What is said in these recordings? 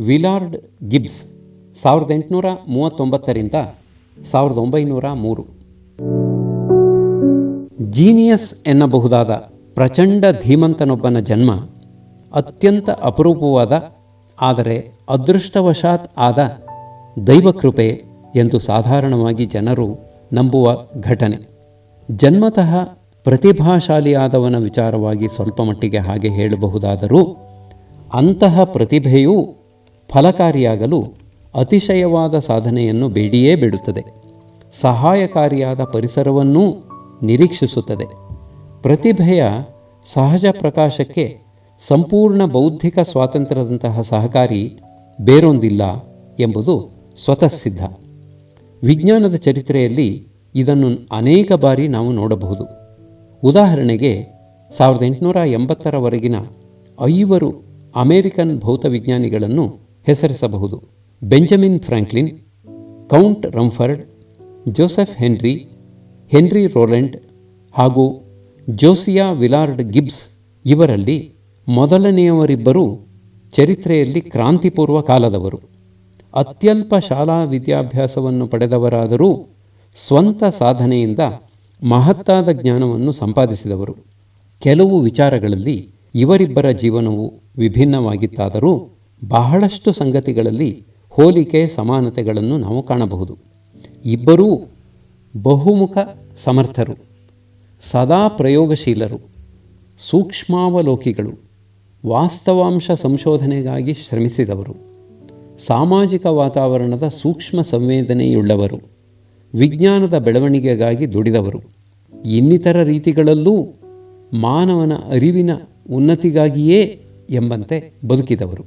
ವಿಲಾರ್ಡ್ Gibbs 1839 1903. Genius ಎನ್ನಬಹುದಾದ ಪ್ರಚಂಡ ಧೀಮಂತನೊಬ್ಬನ ಜನ್ಮ ಅತ್ಯಂತ ಅಪರೂಪವಾದ ಆದರೆ ಅದೃಷ್ಟವಶಾತ್ ಆದ ದೈವಕೃಪೆ ಎಂದು ಸಾಧಾರಣವಾಗಿ ಜನರು ನಂಬುವ ಘಟನೆ. ಜನ್ಮತಃ ಪ್ರತಿಭಾಶಾಲಿಯಾದವನ ವಿಚಾರವಾಗಿ ಸ್ವಲ್ಪ ಮಟ್ಟಿಗೆ ಹಾಗೆ ಹೇಳಬಹುದಾದರೂ ಅಂತಹ ಪ್ರತಿಭೆಯೂ ಫಲಕಾರಿಯಾಗಲು ಅತಿಶಯವಾದ ಸಾಧನೆಯನ್ನು ಬೇಡಿಯೇ ಬಿಡುತ್ತದೆ. ಸಹಾಯಕಾರಿಯಾದ ಪರಿಸರವನ್ನೂ ನಿರೀಕ್ಷಿಸುತ್ತದೆ. ಪ್ರತಿಭೆಯ ಸಹಜ ಪ್ರಕಾಶಕ್ಕೆ ಸಂಪೂರ್ಣ ಬೌದ್ಧಿಕ ಸ್ವಾತಂತ್ರ್ಯದಂತಹ ಸಹಕಾರಿ ಬೇರೊಂದಿಲ್ಲ ಎಂಬುದು ಸ್ವತಃ ಸಿದ್ಧ. ವಿಜ್ಞಾನದ ಚರಿತ್ರೆಯಲ್ಲಿ ಇದನ್ನು ಅನೇಕ ಬಾರಿ ನಾವು ನೋಡಬಹುದು. ಉದಾಹರಣೆಗೆ 1880ರವರೆಗಿನ 5 ಅಮೆರಿಕನ್ ಭೌತವಿಜ್ಞಾನಿಗಳನ್ನು ಹೆಸರಿಸಬಹುದು. Benjamin Franklin, Count Rumford, Joseph Henry, Henry Rowland ಹಾಗೂ ಜೋಸಿಯಾ ವಿಲಾರ್ಡ್ ಗಿಬ್ಸ್. ಇವರಲ್ಲಿ ಮೊದಲನೆಯವರಿಬ್ಬರು ಚರಿತ್ರೆಯಲ್ಲಿ ಕ್ರಾಂತಿಪೂರ್ವ ಕಾಲದವರು. ಅತ್ಯಲ್ಪ ಶಾಲಾ ವಿದ್ಯಾಭ್ಯಾಸವನ್ನು ಪಡೆದವರಾದರೂ ಸ್ವಂತ ಸಾಧನೆಯಿಂದ ಮಹತ್ತಾದ ಜ್ಞಾನವನ್ನು ಸಂಪಾದಿಸಿದವರು. ಕೆಲವು ವಿಚಾರಗಳಲ್ಲಿ ಇವರಿಬ್ಬರ ಜೀವನವು ವಿಭಿನ್ನವಾಗಿತ್ತಾದರೂ ಬಹಳಷ್ಟು ಸಂಗತಿಗಳಲ್ಲಿ ಹೋಲಿಕೆ ಸಮಾನತೆಗಳನ್ನು ನಾವು ಕಾಣಬಹುದು. ಇಬ್ಬರೂ ಬಹುಮುಖ ಸಮರ್ಥರು, ಸದಾ ಪ್ರಯೋಗಶೀಲರು, ಸೂಕ್ಷ್ಮಾವಲೋಕಿಗಳು, ವಾಸ್ತವಾಂಶ ಸಂಶೋಧನೆಗಾಗಿ ಶ್ರಮಿಸಿದವರು, ಸಾಮಾಜಿಕ ವಾತಾವರಣದ ಸೂಕ್ಷ್ಮ ಸಂವೇದನೆಯುಳ್ಳವರು, ವಿಜ್ಞಾನದ ಬೆಳವಣಿಗೆಗಾಗಿ ದುಡಿದವರು, ಇನ್ನಿತರ ರೀತಿಗಳಲ್ಲೂ ಮಾನವನ ಅರಿವಿನ ಉನ್ನತಿಗಾಗಿಯೇ ಎಂಬಂತೆ ಬದುಕಿದವರು.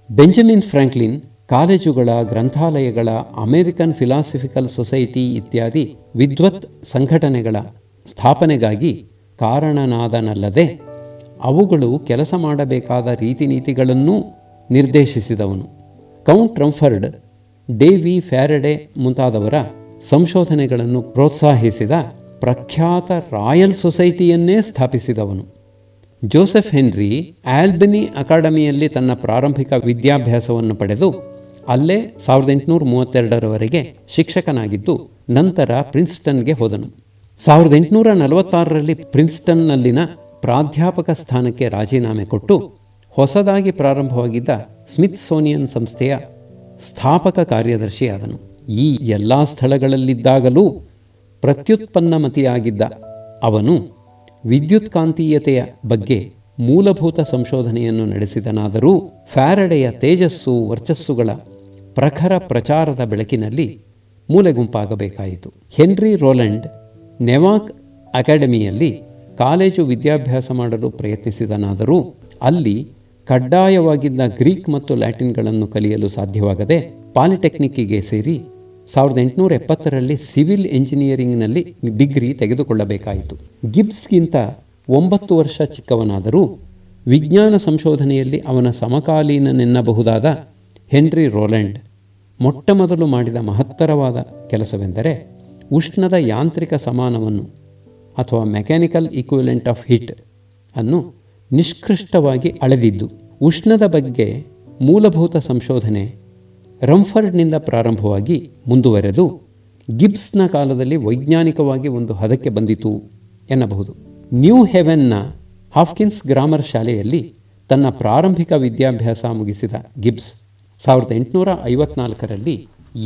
ಬೆಂಜಮಿನ್ ಫ್ರಾಂಕ್ಲಿನ್ ಕಾಲೇಜುಗಳ, ಗ್ರಂಥಾಲಯಗಳ, ಅಮೆರಿಕನ್ ಫಿಲಾಸಫಿಕಲ್ ಸೊಸೈಟಿ ಇತ್ಯಾದಿ ವಿದ್ವತ್ ಸಂಘಟನೆಗಳ ಸ್ಥಾಪನೆಗಾಗಿ ಕಾರಣನಾದನಲ್ಲದೆ ಅವುಗಳು ಕೆಲಸ ಮಾಡಬೇಕಾದ ರೀತಿನೀತಿಗಳನ್ನೂ ನಿರ್ದೇಶಿಸಿದವನು. ಕೌಂಟ್ ರಮ್ಫರ್ಡ್, ಡೇವಿ ಫ್ಯಾರಡೆ ಮುಂತಾದವರ ಸಂಶೋಧನೆಗಳನ್ನು ಪ್ರೋತ್ಸಾಹಿಸಿದ ಪ್ರಖ್ಯಾತ ರಾಯಲ್ ಸೊಸೈಟಿಯನ್ನೇ ಸ್ಥಾಪಿಸಿದವನು. ಜೋಸೆಫ್ ಹೆನ್ರಿ ಆಲ್ಬನಿ ಅಕಾಡೆಮಿಯಲ್ಲಿ ತನ್ನ ಪ್ರಾರಂಭಿಕ ವಿದ್ಯಾಭ್ಯಾಸವನ್ನು ಪಡೆದು ಅಲ್ಲೇ 1832ರವರೆಗೆ ಶಿಕ್ಷಕನಾಗಿದ್ದು ನಂತರ ಪ್ರಿನ್ಸ್ಟನ್ಗೆ ಹೋದನು. 1846ರಲ್ಲಿ ಪ್ರಿನ್ಸ್ಟನ್ನಲ್ಲಿನ ಪ್ರಾಧ್ಯಾಪಕ ಸ್ಥಾನಕ್ಕೆ ರಾಜೀನಾಮೆ ಕೊಟ್ಟು ಹೊಸದಾಗಿ ಪ್ರಾರಂಭವಾಗಿದ್ದ ಸ್ಮಿತ್ಸೋನಿಯನ್ ಸಂಸ್ಥೆಯ ಸ್ಥಾಪಕ ಕಾರ್ಯದರ್ಶಿಯಾದನು. ಈ ಎಲ್ಲ ಸ್ಥಳಗಳಲ್ಲಿದ್ದಾಗಲೂ ಪ್ರತ್ಯುತ್ಪನ್ನಮತಿಯಾಗಿದ್ದ ಅವನು ವಿದ್ಯುತ್ಕಾಂತೀಯತೆಯ ಬಗ್ಗೆ ಮೂಲಭೂತ ಸಂಶೋಧನೆಯನ್ನು ನಡೆಸಿದನಾದರೂ ಫ್ಯಾರಡೆಯ ತೇಜಸ್ಸು ವರ್ಚಸ್ಸುಗಳ ಪ್ರಖರ ಪ್ರಚಾರದ ಬೆಳಕಿನಲ್ಲಿ ಮೂಲೆಗುಂಪಾಗಬೇಕಾಯಿತು. ಹೆನ್ರಿ ರೋಲೆಂಡ್ ನೆವಾಕ್ ಅಕಾಡೆಮಿಯಲ್ಲಿ ಕಾಲೇಜು ವಿದ್ಯಾಭ್ಯಾಸ ಮಾಡಲು ಪ್ರಯತ್ನಿಸಿದನಾದರೂ ಅಲ್ಲಿ ಕಡ್ಡಾಯವಾಗಿದ್ದ ಗ್ರೀಕ್ ಮತ್ತು ಲ್ಯಾಟಿನ್ಗಳನ್ನು ಕಲಿಯಲು ಸಾಧ್ಯವಾಗದೆ ಪಾಲಿಟೆಕ್ನಿಕ್ಕಿಗೆ ಸೇರಿ 1870ರಲ್ಲಿ ಸಿವಿಲ್ ಎಂಜಿನಿಯರಿಂಗ್ನಲ್ಲಿ ಡಿಗ್ರಿ ತೆಗೆದುಕೊಳ್ಳಬೇಕಾಯಿತು. ಗಿಬ್ಸ್ಗಿಂತ 9 ವರ್ಷ ಚಿಕ್ಕವನಾದರೂ ವಿಜ್ಞಾನ ಸಂಶೋಧನೆಯಲ್ಲಿ ಅವನ ಸಮಕಾಲೀನನೆನ್ನಬಹುದಾದ ಹೆನ್ರಿ ರೋಲೆಂಡ್ ಮೊಟ್ಟಮೊದಲು ಮಾಡಿದ ಮಹತ್ತರವಾದ ಕೆಲಸವೆಂದರೆ ಉಷ್ಣದ ಯಾಂತ್ರಿಕ ಸಮಾನವನ್ನು ಅಥವಾ ಮೆಕ್ಯಾನಿಕಲ್ ಈಕ್ವಿಲೆಂಟ್ ಆಫ್ ಹೀಟ್ ಅನ್ನು ನಿಷ್ಕೃಷ್ಟವಾಗಿ ಅಳೆದಿದ್ದು. ಉಷ್ಣದ ಬಗ್ಗೆ ಮೂಲಭೂತ ಸಂಶೋಧನೆ ರಮ್ಫರ್ಡ್ನಿಂದ ಪ್ರಾರಂಭವಾಗಿ ಮುಂದುವರೆದು ಗಿಬ್ಸ್ನ ಕಾಲದಲ್ಲಿ ವೈಜ್ಞಾನಿಕವಾಗಿ ಒಂದು ಹದಕ್ಕೆ ಬಂದಿತು ಎನ್ನಬಹುದು. ನ್ಯೂ ಹೆವೆನ್ನ ಹಾಫ್ಕಿನ್ಸ್ ಗ್ರಾಮರ್ ಶಾಲೆಯಲ್ಲಿ ತನ್ನ ಪ್ರಾರಂಭಿಕ ವಿದ್ಯಾಭ್ಯಾಸ ಮುಗಿಸಿದ ಗಿಬ್ಸ್ 1854ರಲ್ಲಿ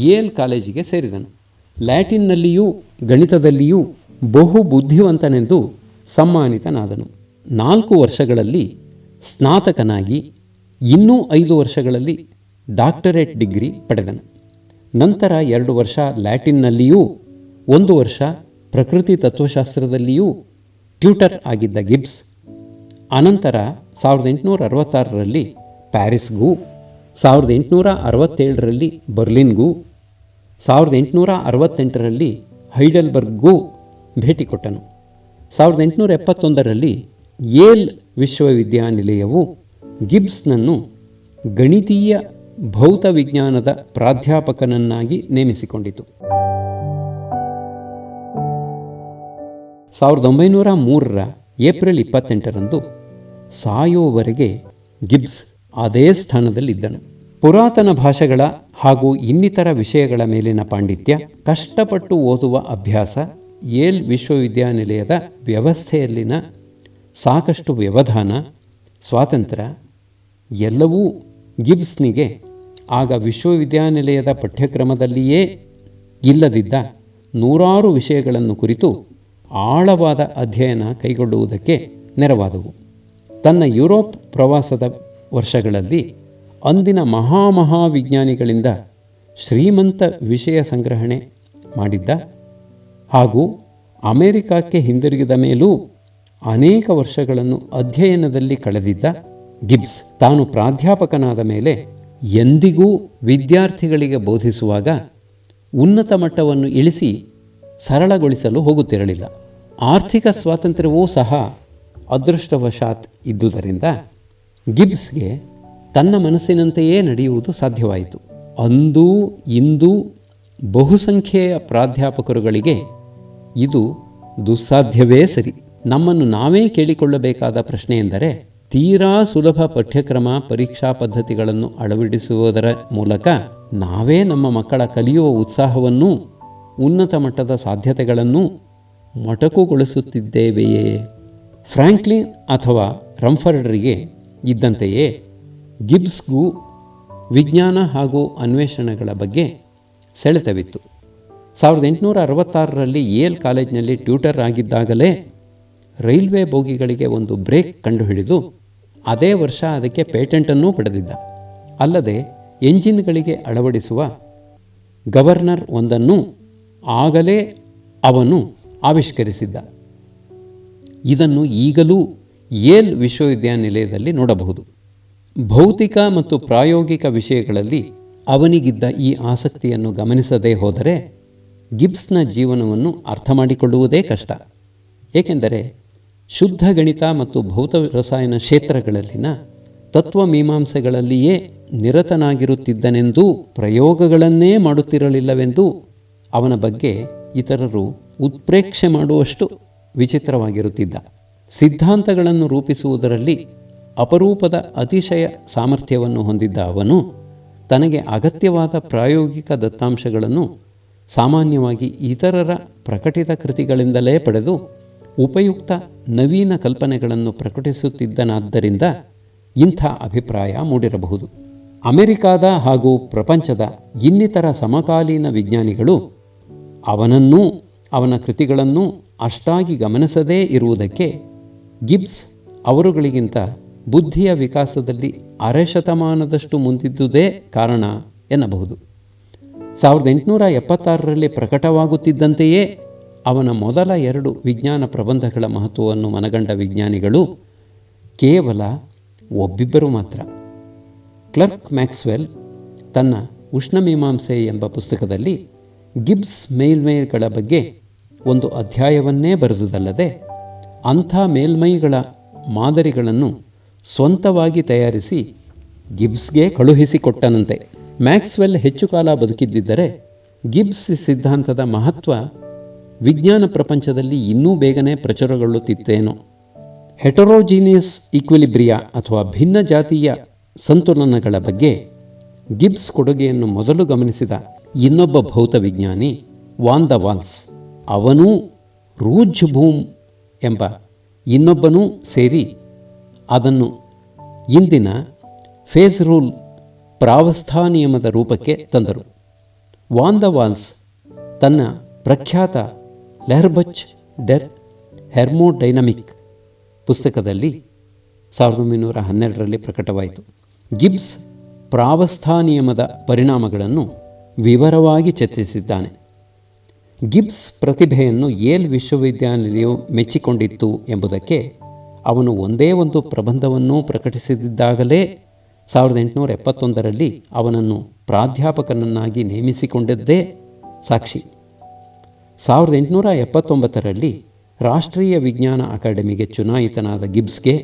ಯೇಲ್ ಕಾಲೇಜಿಗೆ ಸೇರಿದನು. ಲ್ಯಾಟಿನ್ನಲ್ಲಿಯೂ ಗಣಿತದಲ್ಲಿಯೂ ಬಹು ಬುದ್ಧಿವಂತನೆಂದು ಸಮ್ಮಾನಿತನಾದನು. 4 ವರ್ಷಗಳಲ್ಲಿ ಸ್ನಾತಕನಾಗಿ ಇನ್ನೂ 5 ವರ್ಷಗಳಲ್ಲಿ ಡಾಕ್ಟರೇಟ್ ಡಿಗ್ರಿ ಪಡೆದನು. ನಂತರ 2 ವರ್ಷ ಲ್ಯಾಟಿನ್ನಲ್ಲಿಯೂ 1 ವರ್ಷ ಪ್ರಕೃತಿ ತತ್ವಶಾಸ್ತ್ರದಲ್ಲಿಯೂ ಟ್ಯೂಟರ್ ಆಗಿದ್ದ ಗಿಬ್ಸ್ ಅನಂತರ 1866ರಲ್ಲಿ ಪ್ಯಾರಿಸ್ಗೂ, 1867ರಲ್ಲಿ ಬರ್ಲಿನ್ಗೂ, 1868ರಲ್ಲಿ ಹೈಡೆಲ್ಬರ್ಗ್ಗೂ ಭೇಟಿ ಕೊಟ್ಟನು. 1871ರಲ್ಲಿ ಯೇಲ್ ವಿಶ್ವವಿದ್ಯಾನಿಲಯವು ಗಿಬ್ಸ್ನನ್ನು ಗಣಿತೀಯ ಭೌತವಿಜ್ಞಾನದ ಪ್ರಾಧ್ಯಾಪಕನನ್ನಾಗಿ ನೇಮಿಸಿಕೊಂಡಿತು. 1903 ಏಪ್ರಿಲ್ 28ರಂದು ಸಾಯುವವರೆಗೆ ಗಿಬ್ಸ್ ಅದೇ ಸ್ಥಾನದಲ್ಲಿದ್ದನು. ಪುರಾತನ ಭಾಷೆಗಳ ಹಾಗೂ ಇನ್ನಿತರ ವಿಷಯಗಳ ಮೇಲಿನ ಪಾಂಡಿತ್ಯ, ಕಷ್ಟಪಟ್ಟು ಓದುವ ಅಭ್ಯಾಸ, ಯೇಲ್ ವಿಶ್ವವಿದ್ಯಾನಿಲಯದ ವ್ಯವಸ್ಥೆಯಲ್ಲಿನ ಸಾಕಷ್ಟು ವ್ಯವಧಾನ, ಸ್ವಾತಂತ್ರ್ಯ ಎಲ್ಲವೂ ಗಿಬ್ಸ್ನಿಗೆ ಆಗ ವಿಶ್ವವಿದ್ಯಾನಿಲಯದ ಪಠ್ಯಕ್ರಮದಲ್ಲಿಯೇ ಇಲ್ಲದಿದ್ದ ನೂರಾರು ವಿಷಯಗಳನ್ನು ಕುರಿತು ಆಳವಾದ ಅಧ್ಯಯನ ಕೈಗೊಳ್ಳುವುದಕ್ಕೆ ನೆರವಾದವು. ತನ್ನ ಯುರೋಪ್ ಪ್ರವಾಸದ ವರ್ಷಗಳಲ್ಲಿ ಅಂದಿನ ಮಹಾವಿಜ್ಞಾನಿಗಳಿಂದ ಶ್ರೀಮಂತ ವಿಷಯ ಸಂಗ್ರಹಣೆ ಮಾಡಿದ್ದ ಹಾಗೂ ಅಮೆರಿಕಕ್ಕೆ ಹಿಂದಿರುಗಿದ ಮೇಲೂ ಅನೇಕ ವರ್ಷಗಳನ್ನು ಅಧ್ಯಯನದಲ್ಲಿ ಕಳೆದಿದ್ದ ಗಿಬ್ಸ್ ತಾನು ಪ್ರಾಧ್ಯಾಪಕನಾದ ಮೇಲೆ ಎಂದಿಗೂ ವಿದ್ಯಾರ್ಥಿಗಳಿಗೆ ಬೋಧಿಸುವಾಗ ಉನ್ನತ ಮಟ್ಟವನ್ನು ಇಳಿಸಿ ಸರಳಗೊಳಿಸಲು ಹೋಗುತ್ತಿರಲಿಲ್ಲ. ಆರ್ಥಿಕ ಸ್ವಾತಂತ್ರ್ಯವೂ ಸಹ ಅದೃಷ್ಟವಶಾತ್ ಇದ್ದುದರಿಂದ ಗಿಬ್ಸ್ಗೆ ತನ್ನ ಮನಸ್ಸಿನಂತೆಯೇ ನಡೆಯುವುದು ಸಾಧ್ಯವಾಯಿತು. ಅಂದೂ ಇಂದೂ ಬಹುಸಂಖ್ಯೆಯ ಪ್ರಾಧ್ಯಾಪಕರುಗಳಿಗೆ ಇದು ದುಸ್ಸಾಧ್ಯವೇ ಸರಿ. ನಮ್ಮನ್ನು ನಾವೇ ಕೇಳಿಕೊಳ್ಳಬೇಕಾದ ಪ್ರಶ್ನೆ ಎಂದರೆ, ತೀರಾ ಸುಲಭ ಪಠ್ಯಕ್ರಮ ಪರೀಕ್ಷಾ ಪದ್ಧತಿಗಳನ್ನು ಅಳವಡಿಸುವುದರ ಮೂಲಕ ನಾವೇ ನಮ್ಮ ಮಕ್ಕಳ ಕಲಿಯುವ ಉತ್ಸಾಹವನ್ನೂ ಉನ್ನತ ಮಟ್ಟದ ಸಾಧ್ಯತೆಗಳನ್ನು ಮೊಟಕುಗೊಳಿಸುತ್ತಿದ್ದೇವೆಯೇ? ಫ್ರಾಂಕ್ಲಿನ್ ಅಥವಾ ರಂಫರ್ಡರಿಗೆ ಇದ್ದಂತೆಯೇ ಗಿಬ್ಸ್ಗೂ ವಿಜ್ಞಾನ ಹಾಗೂ ಅನ್ವೇಷಣೆಗಳ ಬಗ್ಗೆ ಸೆಳೆತವಿತ್ತು. 1866ರಲ್ಲಿ ಯೇಲ್ ಕಾಲೇಜಿನಲ್ಲಿ ಟ್ಯೂಟರ್ ಆಗಿದ್ದಾಗಲೇ ರೈಲ್ವೆ ಬೋಗಿಗಳಿಗೆ ಒಂದು ಬ್ರೇಕ್ ಕಂಡುಹಿಡಿದು ಅದೇ ವರ್ಷ ಅದಕ್ಕೆ ಪೇಟೆಂಟನ್ನೂ ಪಡೆದಿದ್ದ. ಅಲ್ಲದೆ ಎಂಜಿನ್ಗಳಿಗೆ ಅಳವಡಿಸುವ ಗವರ್ನರ್ ಒಂದನ್ನು ಆಗಲೇ ಅವನು ಆವಿಷ್ಕರಿಸಿದ್ದ. ಇದನ್ನು ಈಗಲೂ ಯೇಲ್ ವಿಶ್ವವಿದ್ಯಾನಿಲಯದಲ್ಲಿ ನೋಡಬಹುದು. ಭೌತಿಕ ಮತ್ತು ಪ್ರಾಯೋಗಿಕ ವಿಷಯಗಳಲ್ಲಿ ಅವನಿಗಿದ್ದ ಈ ಆಸಕ್ತಿಯನ್ನು ಗಮನಿಸದೇ ಹೋದರೆ ಗಿಬ್ಸ್ನ ಜೀವನವನ್ನು ಅರ್ಥ ಮಾಡಿಕೊಳ್ಳುವುದೇ ಕಷ್ಟ. ಏಕೆಂದರೆ ಶುದ್ಧ ಗಣಿತ ಮತ್ತು ಭೌತ ರಸಾಯನ ಕ್ಷೇತ್ರಗಳಲ್ಲಿನ ತತ್ವಮೀಮಾಂಸೆಗಳಲ್ಲಿಯೇ ನಿರತನಾಗಿರುತ್ತಿದ್ದನೆಂದೂ ಪ್ರಯೋಗಗಳನ್ನೇ ಮಾಡುತ್ತಿರಲಿಲ್ಲವೆಂದೂ ಅವನ ಬಗ್ಗೆ ಇತರರು ಉತ್ಪ್ರೇಕ್ಷೆ ಮಾಡುವಷ್ಟು ವಿಚಿತ್ರವಾಗಿರುತ್ತಿದ್ದ. ಸಿದ್ಧಾಂತಗಳನ್ನು ರೂಪಿಸುವುದರಲ್ಲಿ ಅಪರೂಪದ ಅತಿಶಯ ಸಾಮರ್ಥ್ಯವನ್ನು ಹೊಂದಿದ್ದ ಅವನು ತನಗೆ ಅಗತ್ಯವಾದ ಪ್ರಾಯೋಗಿಕ ದತ್ತಾಂಶಗಳನ್ನು ಸಾಮಾನ್ಯವಾಗಿ ಇತರರ ಪ್ರಕಟಿತ ಕೃತಿಗಳಿಂದಲೇ ಪಡೆದು ಉಪಯುಕ್ತ ನವೀನ ಕಲ್ಪನೆಗಳನ್ನು ಪ್ರಕಟಿಸುತ್ತಿದ್ದನಾದ್ದರಿಂದ ಇಂಥ ಅಭಿಪ್ರಾಯ ಮೂಡಿರಬಹುದು. ಅಮೆರಿಕಾದ ಹಾಗೂ ಪ್ರಪಂಚದ ಇನ್ನಿತರ ಸಮಕಾಲೀನ ವಿಜ್ಞಾನಿಗಳು ಅವನನ್ನೂ ಅವನ ಕೃತಿಗಳನ್ನೂ ಅಷ್ಟಾಗಿ ಗಮನಿಸದೇ ಇರುವುದಕ್ಕೆ ಗಿಬ್ಸ್ ಅವರುಗಳಿಗಿಂತ ಬುದ್ಧಿಯ ವಿಕಾಸದಲ್ಲಿ ಅರೆ ಶತಮಾನದಷ್ಟು ಮುಂದಿದ್ದುದೇ ಕಾರಣ ಎನ್ನಬಹುದು. 1876ರಲ್ಲಿ ಪ್ರಕಟವಾಗುತ್ತಿದ್ದಂತೆಯೇ ಅವನ ಮೊದಲ 2 ವಿಜ್ಞಾನ ಪ್ರಬಂಧಗಳ ಮಹತ್ವವನ್ನು ಮನಗಂಡ ವಿಜ್ಞಾನಿಗಳು ಕೇವಲ ಒಬ್ಬಿಬ್ಬರು ಮಾತ್ರ. ಕ್ಲರ್ಕ್ ಮ್ಯಾಕ್ಸ್ವೆಲ್ ತನ್ನ ಉಷ್ಣಮೀಮಾಂಸೆ ಎಂಬ ಪುಸ್ತಕದಲ್ಲಿ ಗಿಬ್ಸ್ ಮೇಲ್ಮೈಗಳ ಬಗ್ಗೆ ಒಂದು ಅಧ್ಯಾಯವನ್ನೇ ಬರೆದುದಲ್ಲದೆ ಅಂಥ ಮೇಲ್ಮೈಗಳ ಮಾದರಿಗಳನ್ನು ಸ್ವಂತವಾಗಿ ತಯಾರಿಸಿ ಗಿಬ್ಸ್ಗೆ ಕಳುಹಿಸಿಕೊಟ್ಟನಂತೆ. ಮ್ಯಾಕ್ಸ್ವೆಲ್ ಹೆಚ್ಚು ಕಾಲ ಬದುಕಿದ್ದಿದ್ದರೆ ಗಿಬ್ಸ್ ಸಿದ್ಧಾಂತದ ಮಹತ್ವ ವಿಜ್ಞಾನ ಪ್ರಪಂಚದಲ್ಲಿ ಇನ್ನೂ ಬೇಗನೆ ಪ್ರಚುರಗೊಳ್ಳುತ್ತಿತ್ತೇನೋ. ಹೆಟರೋಜಿನಿಯಸ್ ಈಕ್ವಿಲಿಬ್ರಿಯಾ ಅಥವಾ ಭಿನ್ನ ಜಾತೀಯ ಸಂತುಲನಗಳ ಬಗ್ಗೆ ಗಿಬ್ಸ್ ಕೊಡುಗೆಯನ್ನು ಮೊದಲು ಗಮನಿಸಿದ ಇನ್ನೊಬ್ಬ ಭೌತ ವಿಜ್ಞಾನಿ ವಾನ್ ದ ವಾಲ್ಸ್. ಅವನೂ ರೂಜ್ ಬೂಮ್ ಎಂಬ ಇನ್ನೊಬ್ಬನೂ ಸೇರಿ ಅದನ್ನು ಇಂದಿನ ಫೇಸ್ ರೂಲ್ ಪ್ರಾವಸ್ಥಾ ನಿಯಮದ ರೂಪಕ್ಕೆ ತಂದರು. ವಾನ್ ದ ವಾಲ್ಸ್ ತನ್ನ ಪ್ರಖ್ಯಾತ ಲೆಹರ್ಬಚ್ ಡೆರ್ ಹೆರ್ಮೋಡೈನಮಿಕ್ ಪುಸ್ತಕದಲ್ಲಿ 1912ರಲ್ಲಿ ಪ್ರಕಟವಾಯಿತು. ಗಿಬ್ಸ್ ಪ್ರಾವಸ್ಥಾ ನಿಯಮದ ಪರಿಣಾಮಗಳನ್ನು ವಿವರವಾಗಿ ಚರ್ಚಿಸಿದ್ದಾನೆ. ಗಿಬ್ಸ್ ಪ್ರತಿಭೆಯನ್ನು ಯೇಲ್ ವಿಶ್ವವಿದ್ಯಾನಿಲಯವು ಮೆಚ್ಚಿಕೊಂಡಿತ್ತು ಎಂಬುದಕ್ಕೆ ಅವನು ಒಂದೇ ಒಂದು ಪ್ರಬಂಧವನ್ನೂ ಪ್ರಕಟಿಸಿದ್ದಾಗಲೇ 1871ರಲ್ಲಿ ಅವನನ್ನು ಪ್ರಾಧ್ಯಾಪಕನನ್ನಾಗಿ ನೇಮಿಸಿಕೊಂಡಿದ್ದೇ ಸಾಕ್ಷಿ. 1879ರಲ್ಲಿ ರಾಷ್ಟ್ರೀಯ ವಿಜ್ಞಾನ ಅಕಾಡೆಮಿಗೆ ಚುನಾಯಿತನಾದ ಗಿಬ್ಸ್ಗೆ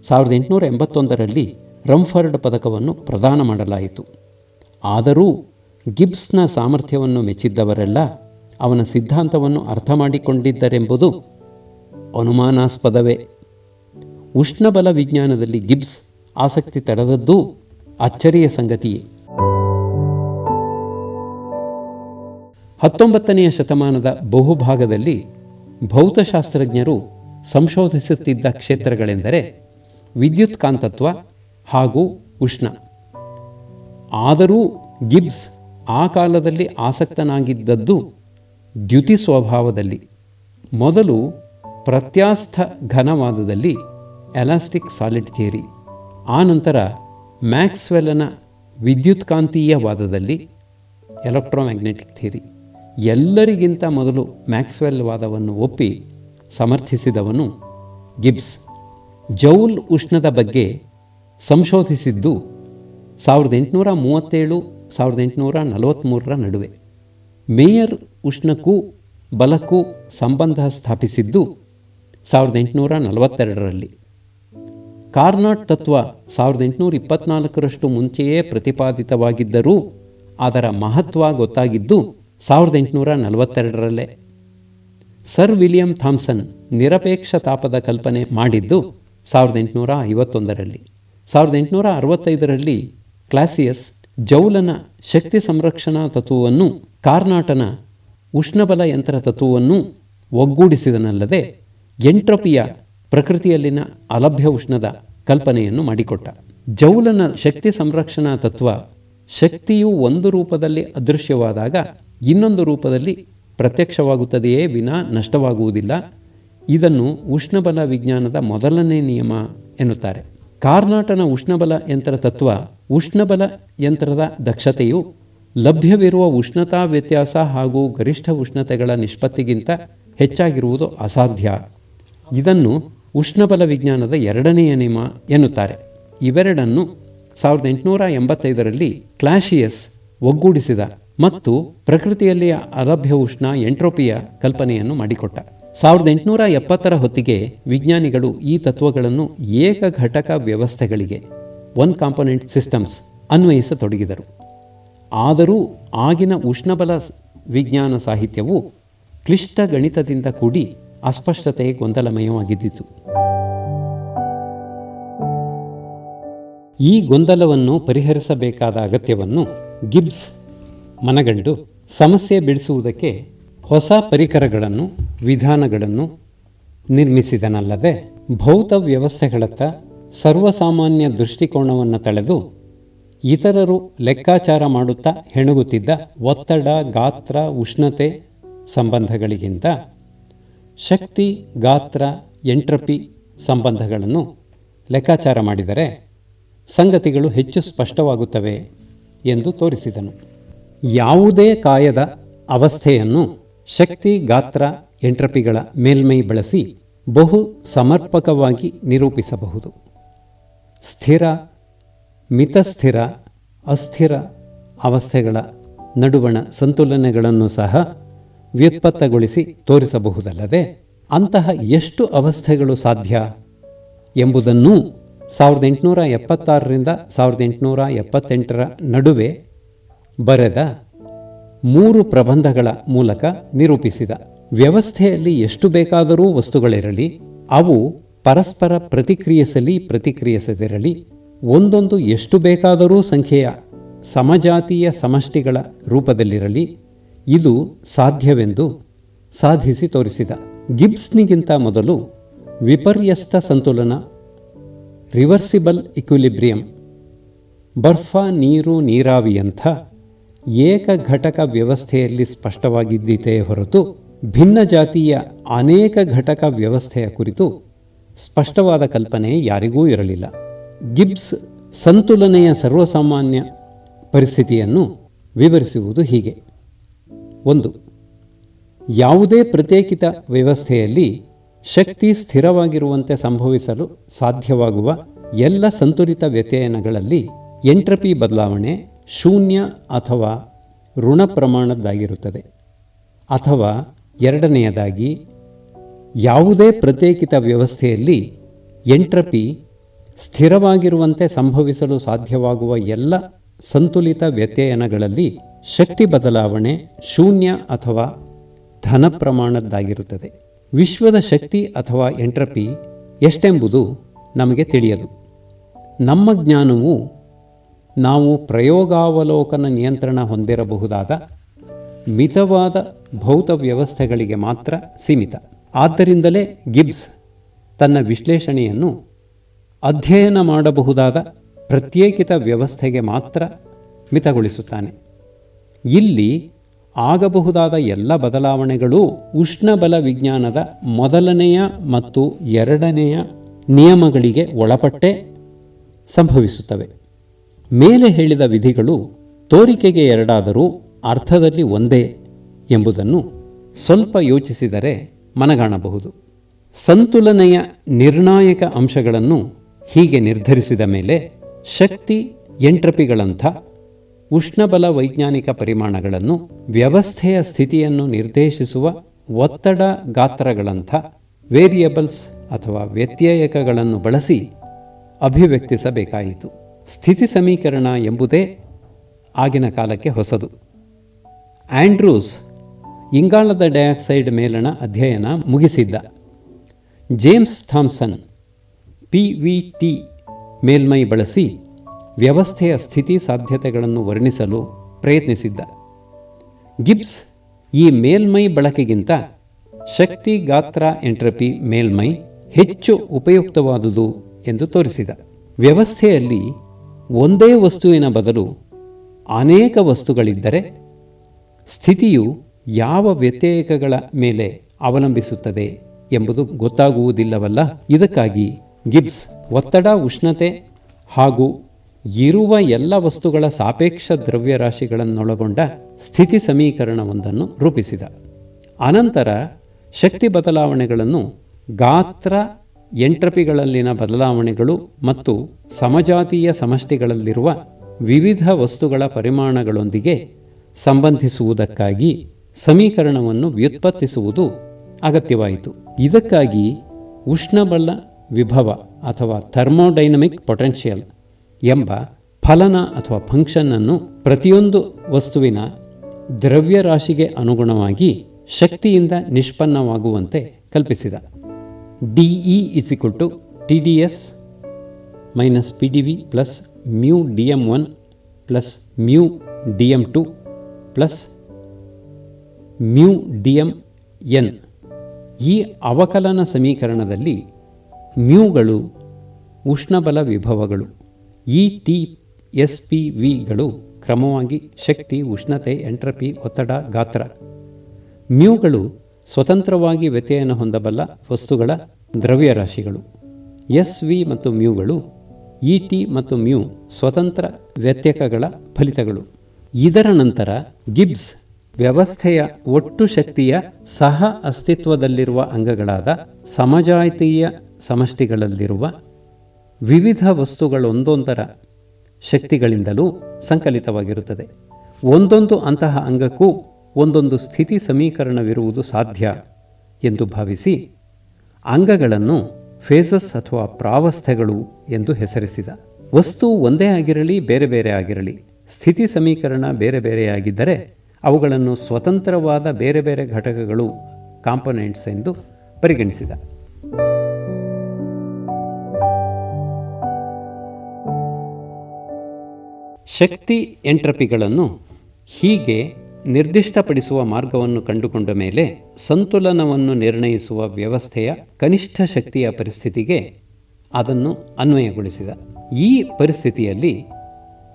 1881ರಲ್ಲಿ ರಂಫರ್ಡ್ ಪದಕವನ್ನು ಪ್ರದಾನ ಮಾಡಲಾಯಿತು. ಆದರೂ ಗಿಬ್ಸ್ನ ಸಾಮರ್ಥ್ಯವನ್ನು ಮೆಚ್ಚಿದ್ದವರೆಲ್ಲ ಅವನ ಸಿದ್ಧಾಂತವನ್ನು ಅರ್ಥ ಮಾಡಿಕೊಂಡಿದ್ದರೆಂಬುದು ಅನುಮಾನಾಸ್ಪದವೇ. ಉಷ್ಣಬಲ ವಿಜ್ಞಾನದಲ್ಲಿ ಗಿಬ್ಸ್ ಆಸಕ್ತಿ ತಳೆದದ್ದೂ ಅಚ್ಚರಿಯ ಸಂಗತಿಯೇ. 19ನೇ ಶತಮಾನದ ಬಹುಭಾಗದಲ್ಲಿ ಭೌತಶಾಸ್ತ್ರಜ್ಞರು ಸಂಶೋಧಿಸುತ್ತಿದ್ದ ಕ್ಷೇತ್ರಗಳೆಂದರೆ ವಿದ್ಯುತ್ ಕಾಂತತ್ವ ಹಾಗೂ ಉಷ್ಣ. ಆದರೂ ಗಿಬ್ಸ್ ಆ ಕಾಲದಲ್ಲಿ ಆಸಕ್ತನಾಗಿದ್ದದ್ದು ದ್ಯುತಿ ಸ್ವಭಾವದಲ್ಲಿ. ಮೊದಲು ಪ್ರತ್ಯಾಸ್ಥ ಘನವಾದದಲ್ಲಿ ಎಲಾಸ್ಟಿಕ್ ಸಾಲಿಡ್ ಥಿಯರಿ, ಆನಂತರ ಮ್ಯಾಕ್ಸ್ವೆಲ್ನ ವಿದ್ಯುತ್ಕಾಂತೀಯ ವಾದದಲ್ಲಿ ಎಲೆಕ್ಟ್ರೋಮ್ಯಾಗ್ನೆಟಿಕ್ ಥಿಯರಿ. ಎಲ್ಲರಿಗಿಂತ ಮೊದಲು ಮ್ಯಾಕ್ಸ್ವೆಲ್ ವಾದವನ್ನು ಒಪ್ಪಿ ಸಮರ್ಥಿಸಿದವನು ಗಿಬ್ಸ್. ಜೌಲ್ ಉಷ್ಣದ ಬಗ್ಗೆ ಸಂಶೋಧಿಸಿದ್ದು 1837-1843 ನಡುವೆ. ಮೇಯರ್ ಉಷ್ಣಕ್ಕೂ ಬಲಕ್ಕೂ ಸಂಬಂಧ ಸ್ಥಾಪಿಸಿದ್ದು 1842ರಲ್ಲಿ. ಕಾರ್ನಾಟ್ ತತ್ವ 1824ರಷ್ಟು ಮುಂಚೆಯೇ ಪ್ರತಿಪಾದಿತವಾಗಿದ್ದರೂ ಅದರ ಮಹತ್ವ ಗೊತ್ತಾಗಿದ್ದು 1842ರಲ್ಲೇ. ಸರ್ ವಿಲಿಯಂ ಥಾಮ್ಸನ್ ನಿರಪೇಕ್ಷ ತಾಪದ ಕಲ್ಪನೆ ಮಾಡಿದ್ದು 1851ರಲ್ಲಿ. 1865ರಲ್ಲಿ ಕ್ಲಾಸಿಯಸ್ ಜೌಲನ ಶಕ್ತಿ ಸಂರಕ್ಷಣಾ ತತ್ವವನ್ನು ಕಾರ್ನಾಟನ ಉಷ್ಣಬಲ ಯಂತ್ರ ತತ್ವವನ್ನು ಒಗ್ಗೂಡಿಸಿದನಲ್ಲದೆ ಎಂಟ್ರೋಪಿಯ ಪ್ರಕೃತಿಯಲ್ಲಿನ ಅಲಭ್ಯ ಉಷ್ಣದ ಕಲ್ಪನೆಯನ್ನು ಮಾಡಿಕೊಟ್ಟ. ಜೌಲನ ಶಕ್ತಿ ಸಂರಕ್ಷಣಾ ತತ್ವ ಶಕ್ತಿಯು ಒಂದು ರೂಪದಲ್ಲಿ ಅದೃಶ್ಯವಾದಾಗ ಇನ್ನೊಂದು ರೂಪದಲ್ಲಿ ಪ್ರತ್ಯಕ್ಷವಾಗುತ್ತದೆಯೇ ವಿನಾ ನಷ್ಟವಾಗುವುದಿಲ್ಲ. ಇದನ್ನು ಉಷ್ಣಬಲ ವಿಜ್ಞಾನದ ಮೊದಲನೇ ನಿಯಮ ಎನ್ನುತ್ತಾರೆ. ಕಾರ್ನಾಟನ ಉಷ್ಣಬಲ ಯಂತ್ರ ತತ್ವ ಉಷ್ಣಬಲ ಯಂತ್ರದ ದಕ್ಷತೆಯು ಲಭ್ಯವಿರುವ ಉಷ್ಣತಾ ವ್ಯತ್ಯಾಸ ಹಾಗೂ ಗರಿಷ್ಠ ಉಷ್ಣತೆಗಳ ನಿಷ್ಪತ್ತಿಗಿಂತ ಹೆಚ್ಚಾಗಿರುವುದು ಅಸಾಧ್ಯ. ಇದನ್ನು ಉಷ್ಣಬಲ ವಿಜ್ಞಾನದ ಎರಡನೆಯ ನಿಯಮ ಎನ್ನುತ್ತಾರೆ. ಇವೆರಡನ್ನು 1885ರಲ್ಲಿ ಕ್ಲಾಸಿಯಸ್ ಒಗ್ಗೂಡಿಸಿದ ಮತ್ತು ಪ್ರಕೃತಿಯಲ್ಲಿಯ ಅಲಭ್ಯ ಉಷ್ಣ ಎಂಟ್ರೋಪಿಯ ಕಲ್ಪನೆಯನ್ನು ಮಾಡಿಕೊಟ್ಟ. 1870ರ ಹೊತ್ತಿಗೆ ವಿಜ್ಞಾನಿಗಳು ಈ ತತ್ವಗಳನ್ನು ಏಕಘಟಕ ವ್ಯವಸ್ಥೆಗಳಿಗೆ ಒನ್ ಕಾಂಪೊನೆಂಟ್ ಸಿಸ್ಟಮ್ಸ್ ಅನ್ವಯಿಸತೊಡಗಿದರು. ಆದರೂ ಆಗಿನ ಉಷ್ಣಬಲ ವಿಜ್ಞಾನ ಸಾಹಿತ್ಯವು ಕ್ಲಿಷ್ಟ ಗಣಿತದಿಂದ ಕೂಡಿ ಅಸ್ಪಷ್ಟತೆ ಗೊಂದಲಮಯವಾಗಿದ್ದಿತು. ಈ ಗೊಂದಲವನ್ನು ಪರಿಹರಿಸಬೇಕಾದ ಅಗತ್ಯವನ್ನು ಗಿಬ್ಸ್ ಮನಗಂಡು ಸಮಸ್ಯೆ ಬಿಡಿಸುವುದಕ್ಕೆ ಹೊಸ ಪರಿಕರಗಳನ್ನು ವಿಧಾನಗಳನ್ನು ನಿರ್ಮಿಸಿದನಲ್ಲದೆ ಭೌತ ವ್ಯವಸ್ಥೆಗಳತ್ತ ಸರ್ವಸಾಮಾನ್ಯ ದೃಷ್ಟಿಕೋನವನ್ನು ತಳೆದು ಇತರರು ಲೆಕ್ಕಾಚಾರ ಮಾಡುತ್ತಾ ಹೆಣಗುತ್ತಿದ್ದ ಒತ್ತಡ, ಗಾತ್ರ, ಉಷ್ಣತೆ ಸಂಬಂಧಗಳಿಗಿಂತ ಶಕ್ತಿ, ಗಾತ್ರ, ಎಂಟ್ರಪಿ ಸಂಬಂಧಗಳನ್ನು ಲೆಕ್ಕಾಚಾರ ಮಾಡಿದರೆ ಸಂಗತಿಗಳು ಹೆಚ್ಚು ಸ್ಪಷ್ಟವಾಗುತ್ತವೆ ಎಂದು ತೋರಿಸಿದನು. ಯಾವುದೇ ಕಾಯದ ಅವಸ್ಥೆಯನ್ನು ಶಕ್ತಿ, ಗಾತ್ರ, ಎಂಟ್ರಪಿಗಳ ಮೇಲ್ಮೈ ಬಳಸಿ ಬಹು ಸಮರ್ಪಕವಾಗಿ ನಿರೂಪಿಸಬಹುದು. ಸ್ಥಿರ, ಮಿತಸ್ಥಿರ, ಅಸ್ಥಿರ ಅವಸ್ಥೆಗಳ ನಡುವಣ ಸಂತುಲನಗಳನ್ನು ಸಹ ವ್ಯುತ್ಪತ್ತಗೊಳಿಸಿ ತೋರಿಸಬಹುದಲ್ಲದೆ ಅಂತಹ ಎಷ್ಟು ಅವಸ್ಥೆಗಳು ಸಾಧ್ಯ ಎಂಬುದನ್ನೂ 1876ರಿಂದ 1878ರ ನಡುವೆ ಬರೆದ 3 ಪ್ರಬಂಧಗಳ ಮೂಲಕ ನಿರೂಪಿಸಿದ. ವ್ಯವಸ್ಥೆಯಲ್ಲಿ ಎಷ್ಟು ಬೇಕಾದರೂ ವಸ್ತುಗಳಿರಲಿ, ಅವು ಪರಸ್ಪರ ಪ್ರತಿಕ್ರಿಯಿಸದಿರಲಿ, ಒಂದೊಂದು ಎಷ್ಟು ಬೇಕಾದರೂ ಸಂಖ್ಯೆಯ ಸಮಜಾತೀಯ ಸಮಷ್ಟಿಗಳ ರೂಪದಲ್ಲಿರಲಿ, ಇದು ಸಾಧ್ಯವೆಂದು ಸಾಧಿಸಿ ತೋರಿಸಿದ. ಗಿಬ್ಸ್ನಿಗಿಂತ ಮೊದಲು ವಿಪರ್ಯಸ್ತ ಸಂತುಲನ, ರಿವರ್ಸಿಬಲ್ ಇಕ್ವಿಲಿಬ್ರಿಯಂ, ಬರ್ಫ, ನೀರು, ನೀರಾವಿಯಂಥ ಏಕಘಟಕ ವ್ಯವಸ್ಥೆಯಲ್ಲಿ ಸ್ಪಷ್ಟವಾಗಿದ್ದಿತೇ ಹೊರತು ಭಿನ್ನ ಜಾತಿಯ ಅನೇಕ ಘಟಕ ವ್ಯವಸ್ಥೆಯ ಕುರಿತು ಸ್ಪಷ್ಟವಾದ ಕಲ್ಪನೆ ಯಾರಿಗೂ ಇರಲಿಲ್ಲ. ಗಿಬ್ಸ್ ಸಂತುಲನೆಯ ಸರ್ವಸಾಮಾನ್ಯ ಪರಿಸ್ಥಿತಿಯನ್ನು ವಿವರಿಸುವುದು ಹೀಗೆ. 1. ಯಾವುದೇ ಪ್ರತ್ಯೇಕಿತ ವ್ಯವಸ್ಥೆಯಲ್ಲಿ ಶಕ್ತಿ ಸ್ಥಿರವಾಗಿರುವಂತೆ ಸಂಭವಿಸಲು ಸಾಧ್ಯವಾಗುವ ಎಲ್ಲ ಸಂತುಲಿತ ವ್ಯತ್ಯಯನಗಳಲ್ಲಿ ಎಂಟ್ರಪಿ ಬದಲಾವಣೆ ಶೂನ್ಯ ಅಥವಾ ಋಣ ಪ್ರಮಾಣದ್ದಾಗಿರುತ್ತದೆ. ಅಥವಾ ಎರಡನೆಯದಾಗಿ, ಯಾವುದೇ ಪ್ರತ್ಯೇಕಿತ ವ್ಯವಸ್ಥೆಯಲ್ಲಿ ಎಂಟ್ರಪಿ ಸ್ಥಿರವಾಗಿರುವಂತೆ ಸಂಭವಿಸಲು ಸಾಧ್ಯವಾಗುವ ಎಲ್ಲ ಸಂತುಲಿತ ವ್ಯತ್ಯಯನಗಳಲ್ಲಿ ಶಕ್ತಿ ಬದಲಾವಣೆ ಶೂನ್ಯ ಅಥವಾ ಧನ ಪ್ರಮಾಣದ್ದಾಗಿರುತ್ತದೆ. ವಿಶ್ವದ ಶಕ್ತಿ ಅಥವಾ ಎಂಟ್ರಪಿ ಎಷ್ಟೆಂಬುದು ನಮಗೆ ತಿಳಿಯದು. ನಮ್ಮ ಜ್ಞಾನವು ನಾವು ಪ್ರಯೋಗಾವಲೋಕನ ನಿಯಂತ್ರಣ ಹೊಂದಿರಬಹುದಾದ ಮಿತವಾದ ಭೌತ ವ್ಯವಸ್ಥೆಗಳಿಗೆ ಮಾತ್ರ ಸೀಮಿತ. ಆದ್ದರಿಂದಲೇ ಗಿಬ್ಸ್ ತನ್ನ ವಿಶ್ಲೇಷಣೆಯನ್ನು ಅಧ್ಯಯನ ಮಾಡಬಹುದಾದ ಪ್ರತ್ಯೇಕಿತ ವ್ಯವಸ್ಥೆಗೆ ಮಾತ್ರ ಮಿತಗೊಳಿಸುತ್ತಾನೆ. ಇಲ್ಲಿ ಆಗಬಹುದಾದ ಎಲ್ಲ ಬದಲಾವಣೆಗಳೂ ಉಷ್ಣಬಲ ವಿಜ್ಞಾನದ ಮೊದಲನೆಯ ಮತ್ತು ಎರಡನೆಯ ನಿಯಮಗಳಿಗೆ ಒಳಪಟ್ಟೇ ಸಂಭವಿಸುತ್ತವೆ. ಮೇಲೆ ಹೇಳಿದ ವಿಧಿಗಳು ತೋರಿಕೆಗೆ ಎರಡಾದರೂ ಅರ್ಥದಲ್ಲಿ ಒಂದೇ ಎಂಬುದನ್ನು ಸ್ವಲ್ಪ ಯೋಚಿಸಿದರೆ ಮನಗಾಣಬಹುದು. ಸಂತುಲನೆಯ ನಿರ್ಣಾಯಕ ಅಂಶಗಳನ್ನು ಹೀಗೆ ನಿರ್ಧರಿಸಿದ ಮೇಲೆ ಶಕ್ತಿ ಎಂಟ್ರಪಿಗಳಂಥ ಉಷ್ಣಬಲ ವೈಜ್ಞಾನಿಕ ಪರಿಮಾಣಗಳನ್ನು ವ್ಯವಸ್ಥೆಯ ಸ್ಥಿತಿಯನ್ನು ನಿರ್ದೇಶಿಸುವ ಒತ್ತಡ ಗಾತ್ರಗಳಂಥ ವೇರಿಯಬಲ್ಸ್ ಅಥವಾ ವ್ಯತ್ಯಯಕಗಳನ್ನು ಬಳಸಿ ಅಭಿವ್ಯಕ್ತಿಸಬೇಕಾಯಿತು. ಸ್ಥಿತಿ ಸಮೀಕರಣ ಎಂಬುದೇ ಆಗಿನ ಕಾಲಕ್ಕೆ ಹೊಸದು. ಆಂಡ್ರೂಸ್ ಇಂಗಾಲದ ಡೈಆಕ್ಸೈಡ್ ಮೇಲಣ ಅಧ್ಯಯನ ಮುಗಿಸಿದ್ದ. ಜೇಮ್ಸ್ ಥಾಮ್ಸನ್ PVT ಮೇಲ್ಮೈ ಬಳಸಿ ವ್ಯವಸ್ಥೆಯ ಸ್ಥಿತಿ ಸಾಧ್ಯತೆಗಳನ್ನು ವರ್ಣಿಸಲು ಪ್ರಯತ್ನಿಸಿದ್ದ. ಗಿಬ್ಸ್ ಈ ಮೇಲ್ಮೈ ಬಳಕೆಗಿಂತ ಶಕ್ತಿ ಗಾತ್ರ ಎಂಟ್ರಪಿ ಮೇಲ್ಮೈ ಹೆಚ್ಚು ಉಪಯುಕ್ತವಾದುದು ಎಂದು ತೋರಿಸಿದ. ವ್ಯವಸ್ಥೆಯಲ್ಲಿ ಒಂದೇ ವಸ್ತುವಿನ ಬದಲು ಅನೇಕ ವಸ್ತುಗಳಿದ್ದರೆ ಸ್ಥಿತಿಯು ಯಾವ ವ್ಯತ್ಯಯಕಗಳ ಮೇಲೆ ಅವಲಂಬಿಸುತ್ತದೆ ಎಂಬುದು ಗೊತ್ತಾಗುವುದಿಲ್ಲವಲ್ಲ. ಇದಕ್ಕಾಗಿ ಗಿಬ್ಸ್ ಒತ್ತಡ, ಉಷ್ಣತೆ ಹಾಗೂ ಇರುವ ಎಲ್ಲ ವಸ್ತುಗಳ ಸಾಪೇಕ್ಷ ದ್ರವ್ಯರಾಶಿಗಳನ್ನೊಳಗೊಂಡ ಸ್ಥಿತಿ ಸಮೀಕರಣವೊಂದನ್ನು ರೂಪಿಸಿದ. ಅನಂತರ ಶಕ್ತಿ ಬದಲಾವಣೆಗಳನ್ನು ಗಾತ್ರ ಎಂಟ್ರಪಿಗಳಲ್ಲಿನ ಬದಲಾವಣೆಗಳು ಮತ್ತು ಸಮಜಾತೀಯ ಸಮಷ್ಟಿಗಳಲ್ಲಿರುವ ವಿವಿಧ ವಸ್ತುಗಳ ಪರಿಮಾಣಗಳೊಂದಿಗೆ ಸಂಬಂಧಿಸುವುದಕ್ಕಾಗಿ ಸಮೀಕರಣವನ್ನು ವ್ಯುತ್ಪತ್ತಿಸುವುದು ಅಗತ್ಯವಾಯಿತು. ಇದಕ್ಕಾಗಿ ಉಷ್ಣಬಲ ವಿಭವ ಅಥವಾ ಥರ್ಮೋಡೈನಮಿಕ್ ಪೊಟೆನ್ಷಿಯಲ್ ಎಂಬ ಫಲನ ಅಥವಾ ಫಂಕ್ಷನ್ನನ್ನು ಪ್ರತಿಯೊಂದು ವಸ್ತುವಿನ ದ್ರವ್ಯರಾಶಿಗೆ ಅನುಗುಣವಾಗಿ ಶಕ್ತಿಯಿಂದ ನಿಷ್ಪನ್ನವಾಗುವಂತೆ ಕಲ್ಪಿಸಿದ. DE = TdS - PdV + μ dm1 + μ dm2 + μ dmn. ಈ ಅವಕಲನ ಸಮೀಕರಣದಲ್ಲಿ ಮ್ಯೂಗಳು ಉಷ್ಣಬಲ ವಿಭವಗಳು, ETSPVಗಳು ಕ್ರಮವಾಗಿ ಶಕ್ತಿ, ಉಷ್ಣತೆ, ಎಂಟ್ರಪಿ, ಒತ್ತಡ, ಗಾತ್ರ. ಮ್ಯೂಗಳು ಸ್ವತಂತ್ರವಾಗಿ ವ್ಯತ್ಯಯನ ಹೊಂದಬಲ್ಲ ವಸ್ತುಗಳ ದ್ರವ್ಯರಾಶಿಗಳು. SV ಮತ್ತು ಮ್ಯೂಗಳು ET ಮತ್ತು ಮ್ಯೂ ಸ್ವತಂತ್ರ ವ್ಯತ್ಯಕಗಳ ಫಲಿತಗಳು. ಇದರ ನಂತರ ಗಿಬ್ಸ್ ವ್ಯವಸ್ಥೆಯ ಒಟ್ಟು ಶಕ್ತಿಯ ಸಹ ಅಸ್ತಿತ್ವದಲ್ಲಿರುವ ಅಂಗಗಳಾದ ಸಮಜಾತೀಯ ಸಮಷ್ಟಿಗಳಲ್ಲಿರುವ ವಿವಿಧ ವಸ್ತುಗಳೊಂದೊಂದರ ಶಕ್ತಿಗಳಿಂದಲೂ ಸಂಕಲಿತವಾಗಿರುತ್ತದೆ. ಒಂದೊಂದು ಅಂತಹ ಅಂಗಕ್ಕೂ ಒಂದೊಂದು ಸ್ಥಿತಿ ಸಮೀಕರಣವಿರುವುದು ಸಾಧ್ಯ ಎಂದು ಭಾವಿಸಿ ಅಂಗಗಳನ್ನು ಫೇಸಸ್ ಅಥವಾ ಪ್ರಾವಸ್ಥೆಗಳು ಎಂದು ಹೆಸರಿಸಿದ. ವಸ್ತು ಒಂದೇ ಆಗಿರಲಿ, ಬೇರೆ ಬೇರೆ ಆಗಿರಲಿ, ಸ್ಥಿತಿ ಸಮೀಕರಣ ಬೇರೆ ಬೇರೆಯಾಗಿದ್ದರೆ ಅವುಗಳನ್ನು ಸ್ವತಂತ್ರವಾದ ಬೇರೆ ಬೇರೆ ಘಟಕಗಳು, ಕಾಂಪೊನೆಂಟ್ಸ್ ಎಂದು ಪರಿಗಣಿಸಿದ. ಶಕ್ತಿ ಎಂಟ್ರಪಿಗಳನ್ನು ಹೀಗೆ ನಿರ್ದಿಷ್ಟಪಡಿಸುವ ಮಾರ್ಗವನ್ನು ಕಂಡುಕೊಂಡ ಮೇಲೆ ಸಂತುಲನವನ್ನು ನಿರ್ಣಯಿಸುವ ವ್ಯವಸ್ಥೆಯ ಕನಿಷ್ಠ ಶಕ್ತಿಯ ಪರಿಸ್ಥಿತಿಗೆ ಅದನ್ನು ಅನ್ವಯಗೊಳಿಸಿದ. ಈ ಪರಿಸ್ಥಿತಿಯಲ್ಲಿ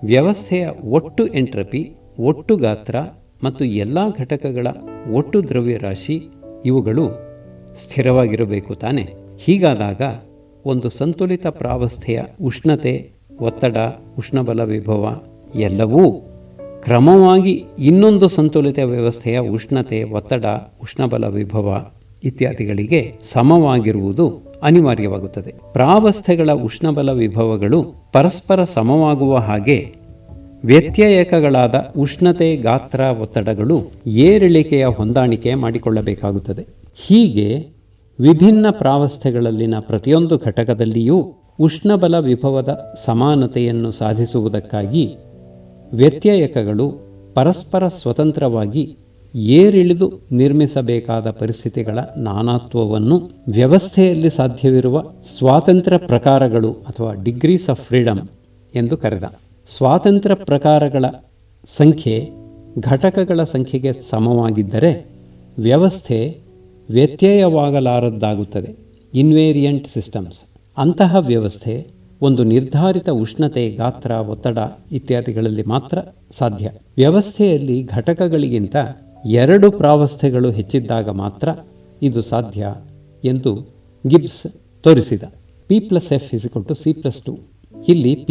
ವ್ಯವಸ್ಥೆಯ ಒಟ್ಟು ಎಂಟ್ರಪಿ, ಒಟ್ಟು ಗಾತ್ರ ಮತ್ತು ಎಲ್ಲ ಘಟಕಗಳ ಒಟ್ಟು ದ್ರವ್ಯರಾಶಿ ಇವುಗಳು ಸ್ಥಿರವಾಗಿರಬೇಕು ತಾನೆ. ಹೀಗಾದಾಗ ಒಂದು ಸಂತುಲಿತ ಪ್ರಾವಸ್ಥೆಯ ಉಷ್ಣತೆ, ಒತ್ತಡ, ಉಷ್ಣಬಲ ವಿಭವ ಎಲ್ಲವೂ ಕ್ರಮವಾಗಿ ಇನ್ನೊಂದು ಸಂತುಲಿತ ವ್ಯವಸ್ಥೆಯ ಉಷ್ಣತೆ, ಒತ್ತಡ, ಉಷ್ಣಬಲ ವಿಭವ ಇತ್ಯಾದಿಗಳಿಗೆ ಸಮವಾಗಿರುವುದು ಅನಿವಾರ್ಯವಾಗುತ್ತದೆ. ಪ್ರಾವಸ್ಥೆಗಳ ಉಷ್ಣಬಲ ವಿಭವಗಳು ಪರಸ್ಪರ ಸಮವಾಗುವ ಹಾಗೆ ವ್ಯತ್ಯಯಕಗಳಾದ ಉಷ್ಣತೆ, ಗಾತ್ರ, ಒತ್ತಡಗಳು ಏರಿಳಿಕೆಯ ಹೊಂದಾಣಿಕೆ ಮಾಡಿಕೊಳ್ಳಬೇಕಾಗುತ್ತದೆ. ಹೀಗೆ ವಿಭಿನ್ನ ಪ್ರಾವಸ್ಥೆಗಳಲ್ಲಿನ ಪ್ರತಿಯೊಂದು ಘಟಕದಲ್ಲಿಯೂ ಉಷ್ಣಬಲ ವಿಭವದ ಸಮಾನತೆಯನ್ನು ಸಾಧಿಸುವುದಕ್ಕಾಗಿ ವ್ಯತ್ಯಯಕಗಳು ಪರಸ್ಪರ ಸ್ವತಂತ್ರವಾಗಿ ಏರಿಳಿದು ನಿರ್ಮಿಸಬೇಕಾದ ಪರಿಸ್ಥಿತಿಗಳ ನಾನಾತ್ವವನ್ನು ವ್ಯವಸ್ಥೆಯಲ್ಲಿ ಸಾಧ್ಯವಿರುವ ಸ್ವಾತಂತ್ರ್ಯ ಪ್ರಕಾರಗಳು ಅಥವಾ ಡಿಗ್ರೀಸ್ ಆಫ್ ಫ್ರೀಡಮ್ ಎಂದು ಕರೆದ. ಸ್ವಾತಂತ್ರ್ಯ ಪ್ರಕಾರಗಳ ಸಂಖ್ಯೆ ಘಟಕಗಳ ಸಂಖ್ಯೆಗೆ ಸಮವಾಗಿದ್ದರೆ ವ್ಯವಸ್ಥೆ ವ್ಯತ್ಯಯವಾಗಲಾರದ್ದಾಗುತ್ತದೆ. ಇನ್ವೇರಿಯಂಟ್ ಸಿಸ್ಟಮ್ಸ್. ಅಂತಹ ವ್ಯವಸ್ಥೆ ಒಂದು ನಿರ್ಧಾರಿತ ಉಷ್ಣತೆ, ಗಾತ್ರ, ಒತ್ತಡ ಇತ್ಯಾದಿಗಳಲ್ಲಿ ಮಾತ್ರ ಸಾಧ್ಯ. ವ್ಯವಸ್ಥೆಯಲ್ಲಿ ಘಟಕಗಳಿಗಿಂತ 2 ಪ್ರಾವಸ್ಥೆಗಳು ಹೆಚ್ಚಿದ್ದಾಗ ಮಾತ್ರ ಇದು ಸಾಧ್ಯ ಎಂದು ಗಿಬ್ಸ್ ತೋರಿಸಿದ. P+F=C+2. ಇಲ್ಲಿ P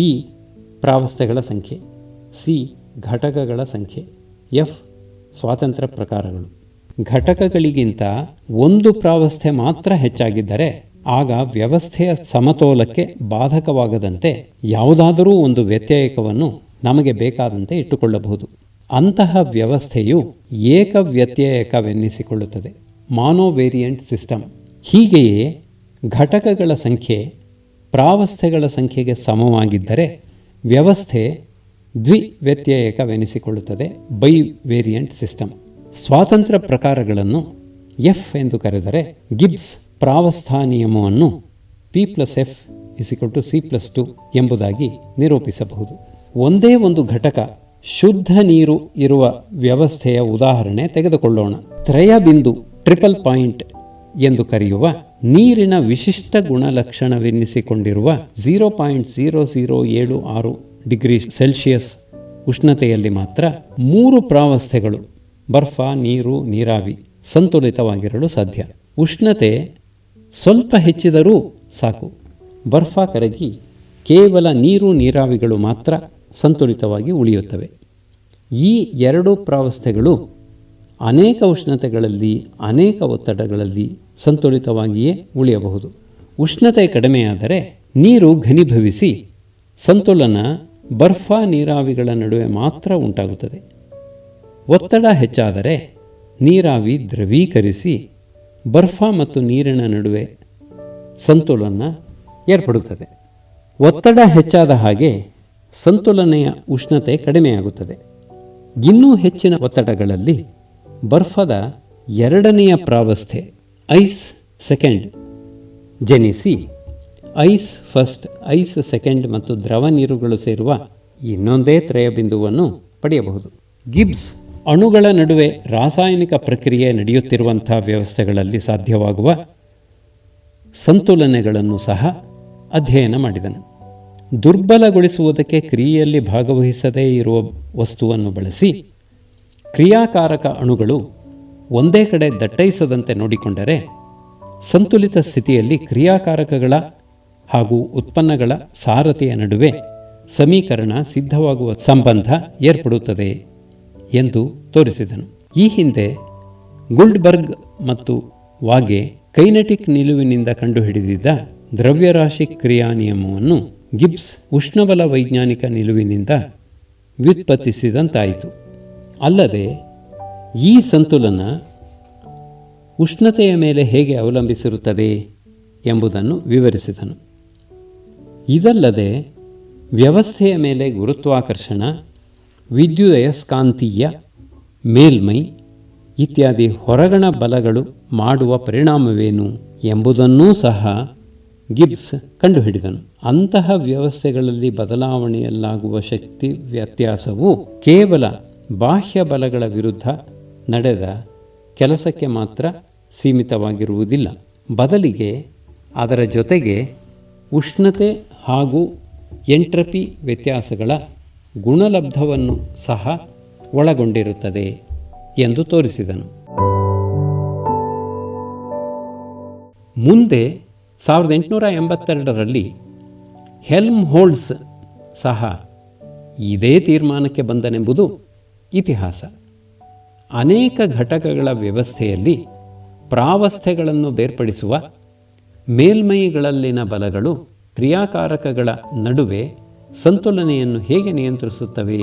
ಪ್ರಾವಸ್ಥೆಗಳ ಸಂಖ್ಯೆ, C ಘಟಕಗಳ ಸಂಖ್ಯೆ, F ಸ್ವಾತಂತ್ರ್ಯ ಪ್ರಕಾರಗಳು. ಘಟಕಗಳಿಗಿಂತ 1 ಪ್ರಾವಸ್ಥೆ ಮಾತ್ರ ಹೆಚ್ಚಾಗಿದ್ದರೆ ಆಗ ವ್ಯವಸ್ಥೆಯ ಸಮತೋಲಕ್ಕೆ ಬಾಧಕವಾಗದಂತೆ ಯಾವುದಾದರೂ ಒಂದು ವ್ಯತ್ಯಯಕವನ್ನು ನಮಗೆ ಬೇಕಾದಂತೆ ಇಟ್ಟುಕೊಳ್ಳಬಹುದು. ಅಂತಹ ವ್ಯವಸ್ಥೆಯು ಏಕವ್ಯತ್ಯಯಕವೆನ್ನಿಸಿಕೊಳ್ಳುತ್ತದೆ, ಮಾನೋವೇರಿಯಂಟ್ ಸಿಸ್ಟಮ್. ಹೀಗೆಯೇ ಘಟಕಗಳ ಸಂಖ್ಯೆ ಪ್ರಾವಸ್ಥೆಗಳ ಸಂಖ್ಯೆಗೆ ಸಮವಾಗಿದ್ದರೆ ವ್ಯವಸ್ಥೆ ದ್ವಿವ್ಯತ್ಯಯಕವೆನಿಸಿಕೊಳ್ಳುತ್ತದೆ, ಬೈವೇರಿಯಂಟ್ ಸಿಸ್ಟಮ್. ಸ್ವಾತಂತ್ರ್ಯ ಪ್ರಕಾರಗಳನ್ನು F ಎಂದು ಕರೆದರೆ ಗಿಬ್ಸ್ ಪ್ರಾವಸ್ಥಾ ನಿಯಮವನ್ನು P+F=C+2 ಎಂಬುದಾಗಿ ನಿರೂಪಿಸಬಹುದು. ಒಂದೇ ಒಂದು ಘಟಕ ಶುದ್ಧ ನೀರು ಇರುವ ವ್ಯವಸ್ಥೆಯ ಉದಾಹರಣೆ ತೆಗೆದುಕೊಳ್ಳೋಣ. ತ್ರಯಬಿಂದು ಟ್ರಿಪಲ್ ಪಾಯಿಂಟ್ ಎಂದು ಕರೆಯುವ ನೀರಿನ ವಿಶಿಷ್ಟ ಗುಣಲಕ್ಷಣವೆನ್ನಿಸಿಕೊಂಡಿರುವ 0.0076 ಡಿಗ್ರಿ ಸೆಲ್ಸಿಯಸ್ ಉಷ್ಣತೆಯಲ್ಲಿ ಮಾತ್ರ 3 ಪ್ರಾವಸ್ಥೆಗಳು ಬರ್ಫ, ನೀರು, ನೀರಾವಿ ಸಂತುಲಿತವಾಗಿರಲು ಸಾಧ್ಯ. ಉಷ್ಣತೆ ಸ್ವಲ್ಪ ಹೆಚ್ಚಿದರೂ ಸಾಕು, ಬರ್ಫ ಕರಗಿ ಕೇವಲ ನೀರು, ನೀರಾವಿಗಳು ಮಾತ್ರ ಸಂತುಲಿತವಾಗಿ ಉಳಿಯುತ್ತವೆ. ಈ 2 ಪ್ರಾವಸ್ಥೆಗಳು ಅನೇಕ ಉಷ್ಣತೆಗಳಲ್ಲಿ, ಅನೇಕ ಒತ್ತಡಗಳಲ್ಲಿ ಸಂತುಲಿತವಾಗಿಯೇ ಉಳಿಯಬಹುದು. ಉಷ್ಣತೆ ಕಡಿಮೆಯಾದರೆ ನೀರು ಘನೀಭವಿಸಿ ಸಂತುಲನ ಬರ್ಫ, ನೀರಾವಿಗಳ ನಡುವೆ ಮಾತ್ರ ಉಂಟಾಗುತ್ತದೆ. ಒತ್ತಡ ಹೆಚ್ಚಾದರೆ ನೀರಾವಿ ದ್ರವೀಕರಿಸಿ ಬರ್ಫ ಮತ್ತು ನೀರಿನ ನಡುವೆ ಸಂತುಲನ ಏರ್ಪಡುತ್ತದೆ. ಒತ್ತಡ ಹೆಚ್ಚಾದ ಹಾಗೆ ಸಂತುಲನೆಯ ಉಷ್ಣತೆ ಕಡಿಮೆಯಾಗುತ್ತದೆ. ಇನ್ನೂ ಹೆಚ್ಚಿನ ಒತ್ತಡಗಳಲ್ಲಿ ಬರ್ಫದ 2ನೆಯ ಪ್ರಾವಸ್ಥೆ ಐಸ್ ಸೆಕೆಂಡ್ ಜನಿಸಿ ಐಸ್ ಫಸ್ಟ್, ಐಸ್ ಸೆಕೆಂಡ್ ಮತ್ತು ದ್ರವ ನೀರುಗಳು ಸೇರುವ ಇನ್ನೊಂದೇ ತ್ರಯಬಿಂದುವನ್ನು ಪಡೆಯಬಹುದು. ಗಿಬ್ಸ್ ಅಣುಗಳ ನಡುವೆ ರಾಸಾಯನಿಕ ಪ್ರಕ್ರಿಯೆ ನಡೆಯುತ್ತಿರುವಂಥ ವ್ಯವಸ್ಥೆಗಳಲ್ಲಿ ಸಾಧ್ಯವಾಗುವ ಸಂತುಲನೆಗಳನ್ನು ಸಹ ಅಧ್ಯಯನ ಮಾಡಿದನು. ದುರ್ಬಲಗೊಳಿಸುವುದಕ್ಕೆ ಕ್ರಿಯೆಯಲ್ಲಿ ಭಾಗವಹಿಸದೇ ಇರುವ ವಸ್ತುವನ್ನು ಬಳಸಿ ಕ್ರಿಯಾಕಾರಕ ಅಣುಗಳು ಒಂದೇ ಕಡೆ ದಟ್ಟೈಸದಂತೆ ನೋಡಿಕೊಂಡರೆ ಸಂತುಲಿತ ಸ್ಥಿತಿಯಲ್ಲಿ ಕ್ರಿಯಾಕಾರಕಗಳ ಹಾಗೂ ಉತ್ಪನ್ನಗಳ ಸಾರತೆಯ ನಡುವೆ ಸಮೀಕರಣ ಸಿದ್ಧವಾಗುವ ಸಂಬಂಧ ಏರ್ಪಡುತ್ತದೆ ಎಂದು ತೋರಿಸಿದನು. ಈ ಹಿಂದೆ ಗುಲ್ಡ್ಬರ್ಗ್ ಮತ್ತು ವಾಗೆ ಕೈನೆಟಿಕ್ ನಿಲುವಿನಿಂದ ಕಂಡುಹಿಡಿದಿದ್ದ ದ್ರವ್ಯರಾಶಿ ಕ್ರಿಯಾ ನಿಯಮವನ್ನು ಗಿಬ್ಸ್ ಉಷ್ಣಬಲ ವೈಜ್ಞಾನಿಕ ನಿಲುವಿನಿಂದ ವ್ಯುತ್ಪತ್ತಿಸಿದಂತಾಯಿತು. ಅಲ್ಲದೆ ಈ ಸಂತುಲನ ಉಷ್ಣತೆಯ ಮೇಲೆ ಹೇಗೆ ಅವಲಂಬಿಸಿರುತ್ತದೆ ಎಂಬುದನ್ನು ವಿವರಿಸಿದನು. ಇದಲ್ಲದೆ ವ್ಯವಸ್ಥೆಯ ಮೇಲೆ ಗುರುತ್ವಾಕರ್ಷಣ, ವಿದ್ಯುದಯಸ್ಕಾಂತೀಯ, ಮೇಲ್ಮೈ ಇತ್ಯಾದಿ ಹೊರಗಣ ಬಲಗಳು ಮಾಡುವ ಪರಿಣಾಮವೇನು ಎಂಬುದನ್ನೂ ಸಹ ಗಿಬ್ಸ್ ಕಂಡುಹಿಡಿದನು. ಅಂತಹ ವ್ಯವಸ್ಥೆಗಳಲ್ಲಿ ಬದಲಾವಣೆಯಲ್ಲಾಗುವ ಶಕ್ತಿ ವ್ಯತ್ಯಾಸವು ಕೇವಲ ಬಾಹ್ಯ ಬಲಗಳ ವಿರುದ್ಧ ನಡೆದ ಕೆಲಸಕ್ಕೆ ಮಾತ್ರ ಸೀಮಿತವಾಗಿರುವುದಿಲ್ಲ. ಬದಲಿಗೆ ಅದರ ಜೊತೆಗೆ ಉಷ್ಣತೆ ಹಾಗೂ ಎಂಟ್ರಪಿ ವ್ಯತ್ಯಾಸಗಳ ಗುಣಲಬ್ಧವನ್ನು ಸಹ ಒಳಗೊಂಡಿರುತ್ತದೆ ಎಂದು ತೋರಿಸಿದನು. ಮುಂದೆ 1882ರಲ್ಲಿ ಹೆಲ್ಮ್ಹೋಲ್ಟ್ಜ್ ಸಹ ಇದೇ ತೀರ್ಮಾನಕ್ಕೆ ಬಂದನೆಂಬುದು ಇತಿಹಾಸ. ಅನೇಕ ಘಟಕಗಳ ವ್ಯವಸ್ಥೆಯಲ್ಲಿ ಪ್ರಾವಸ್ಥೆಗಳನ್ನು ಬೇರ್ಪಡಿಸುವ ಮೇಲ್ಮೈಗಳಲ್ಲಿನ ಬಲಗಳು ಕ್ರಿಯಾಕಾರಕಗಳ ನಡುವೆ ಸಂತುಲನೆಯನ್ನು ಹೇಗೆ ನಿಯಂತ್ರಿಸುತ್ತವೆ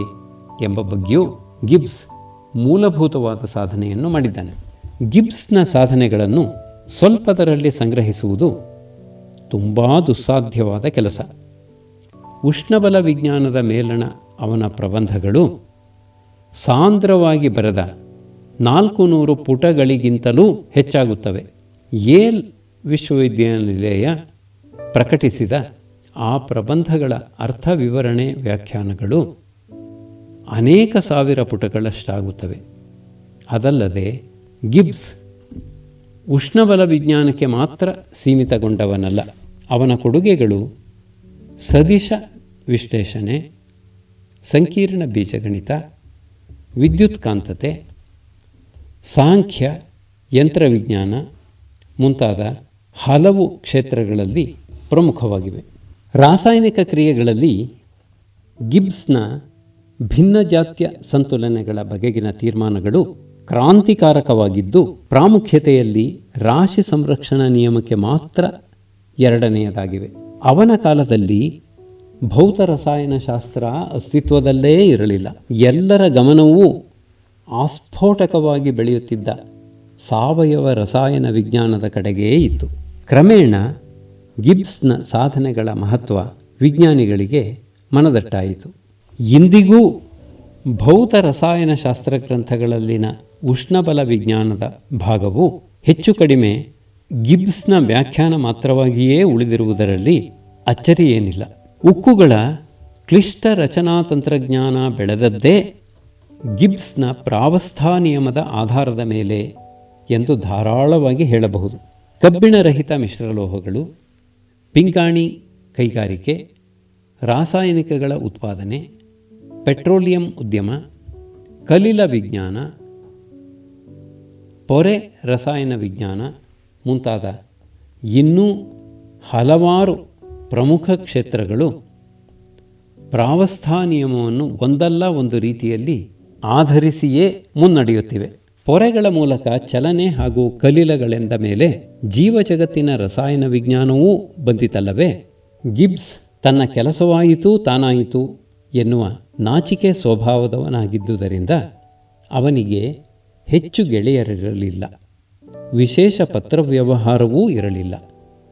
ಎಂಬ ಬಗ್ಗೆಯೂ ಗಿಬ್ಸ್ ಮೂಲಭೂತವಾದ ಸಾಧನೆಯನ್ನು ಮಾಡಿದ್ದಾನೆ. ಗಿಬ್ಸ್ನ ಸಾಧನೆಗಳನ್ನು ಸ್ವಲ್ಪದರಲ್ಲಿ ಸಂಗ್ರಹಿಸುವುದು ತುಂಬ ದುಸ್ಸಾಧ್ಯವಾದ ಕೆಲಸ. ಉಷ್ಣಬಲ ವಿಜ್ಞಾನದ ಮೇಲಣ ಅವನ ಪ್ರಬಂಧಗಳು ಸಾಂದ್ರವಾಗಿ ಬರೆದ 400 ಪುಟಗಳಿಗಿಂತಲೂ ಹೆಚ್ಚಾಗುತ್ತವೆ. ಯೇಲ್ ವಿಶ್ವವಿದ್ಯಾನಿಲಯ ಪ್ರಕಟಿಸಿದ ಆ ಪ್ರಬಂಧಗಳ ಅರ್ಥ ವಿವರಣೆ ವ್ಯಾಖ್ಯಾನಗಳು ಅನೇಕ ಸಾವಿರ ಪುಟಗಳಷ್ಟಾಗುತ್ತವೆ. ಅದಲ್ಲದೆ ಗಿಬ್ಸ್ ಉಷ್ಣಬಲ ವಿಜ್ಞಾನಕ್ಕೆ ಮಾತ್ರ ಸೀಮಿತಗೊಂಡವನಲ್ಲ. ಅವನ ಕೊಡುಗೆಗಳು ಸದಿಶ ವಿಶ್ಲೇಷಣೆ, ಸಂಕೀರ್ಣ ಬೀಜಗಣಿತ, ವಿದ್ಯುತ್ಕಾಂತತೆ, ಸಾಂಖ್ಯ, ಯಂತ್ರವಿಜ್ಞಾನ ಮುಂತಾದ ಹಲವು ಕ್ಷೇತ್ರಗಳಲ್ಲಿ ಪ್ರಮುಖವಾಗಿವೆ. ರಾಸಾಯನಿಕ ಕ್ರಿಯೆಗಳಲ್ಲಿ ಗಿಬ್ಸ್ನ ಭಿನ್ನಜಾತ್ಯ ಸಂತುಲನೆಗಳ ಬಗೆಗಿನ ತೀರ್ಮಾನಗಳು ಕ್ರಾಂತಿಕಾರಕವಾಗಿದ್ದು, ಪ್ರಾಮುಖ್ಯತೆಯಲ್ಲಿ ರಾಶಿ ಸಂರಕ್ಷಣಾ ನಿಯಮಕ್ಕೆ ಮಾತ್ರ ಎರಡನೆಯದಾಗಿವೆ. ಅವನ ಕಾಲದಲ್ಲಿ ಭೌತ ರಸಾಯನಶಾಸ್ತ್ರ ಅಸ್ತಿತ್ವದಲ್ಲೇ ಇರಲಿಲ್ಲ. ಎಲ್ಲರ ಗಮನವೂ ಆಸ್ಫೋಟಕವಾಗಿ ಬೆಳೆಯುತ್ತಿದ್ದ ಸಾವಯವ ರಸಾಯನ ವಿಜ್ಞಾನದ ಕಡೆಗೇ ಇತ್ತು. ಕ್ರಮೇಣ ಗಿಬ್ಸ್ನ ಸಾಧನೆಗಳ ಮಹತ್ವ ವಿಜ್ಞಾನಿಗಳಿಗೆ ಮನದಟ್ಟಾಯಿತು. ಇಂದಿಗೂ ಭೌತ ರಸಾಯನಶಾಸ್ತ್ರ ಗ್ರಂಥಗಳಲ್ಲಿನ ಉಷ್ಣಬಲ ವಿಜ್ಞಾನದ ಭಾಗವು ಹೆಚ್ಚು ಕಡಿಮೆ ಗಿಬ್ಸ್ನ ವ್ಯಾಖ್ಯಾನ ಮಾತ್ರವಾಗಿಯೇ ಉಳಿದಿರುವುದರಲ್ಲಿ ಅಚ್ಚರಿಯೇನಿಲ್ಲ. ಉಕ್ಕುಗಳ ಕ್ಲಿಷ್ಟ ರಚನಾ ತಂತ್ರಜ್ಞಾನ ಬೆಳೆದದ್ದೇ ಗಿಬ್ಸ್ನ ಪ್ರಾವಸ್ಥಾ ನಿಯಮದ ಆಧಾರದ ಮೇಲೆ ಎಂದು ಧಾರಾಳವಾಗಿ ಹೇಳಬಹುದು. ಕಬ್ಬಿಣರಹಿತ ಮಿಶ್ರಲೋಹಗಳು, ಪಿಂಗಾಣಿ ಕೈಗಾರಿಕೆ, ರಾಸಾಯನಿಕಗಳ ಉತ್ಪಾದನೆ, ಪೆಟ್ರೋಲಿಯಂ ಉದ್ಯಮ, ಕಲಿಲ ವಿಜ್ಞಾನ, ಪೊರೆ ರಸಾಯನ ವಿಜ್ಞಾನ ಮುಂತಾದ ಇನ್ನೂ ಹಲವಾರು ಪ್ರಮುಖ ಕ್ಷೇತ್ರಗಳು ಪ್ರಾವಸ್ಥಾ ನಿಯಮವನ್ನು ಒಂದಲ್ಲ ಒಂದು ರೀತಿಯಲ್ಲಿ ಆಧರಿಸಿಯೇ ಮುನ್ನಡೆಯುತ್ತಿವೆ. ಪೊರೆಗಳ ಮೂಲಕ ಚಲನೆ ಹಾಗೂ ಕಲಿಲಗಳೆಂದ ಮೇಲೆ ಜೀವಜಗತ್ತಿನ ರಸಾಯನ ವಿಜ್ಞಾನವೂ ಬಂದಿತಲ್ಲವೇ? ಗಿಬ್ಸ್ ತನ್ನ ಕೆಲಸವಾಯಿತು ತಾನಾಯಿತು ಎನ್ನುವ ನಾಚಿಕೆ ಸ್ವಭಾವದವನಾಗಿದ್ದುದರಿಂದ ಅವನಿಗೆ ಹೆಚ್ಚು ಗೆಳೆಯರಿರಲಿಲ್ಲ. ವಿಶೇಷ ಪತ್ರವ್ಯವಹಾರವೂ ಇರಲಿಲ್ಲ.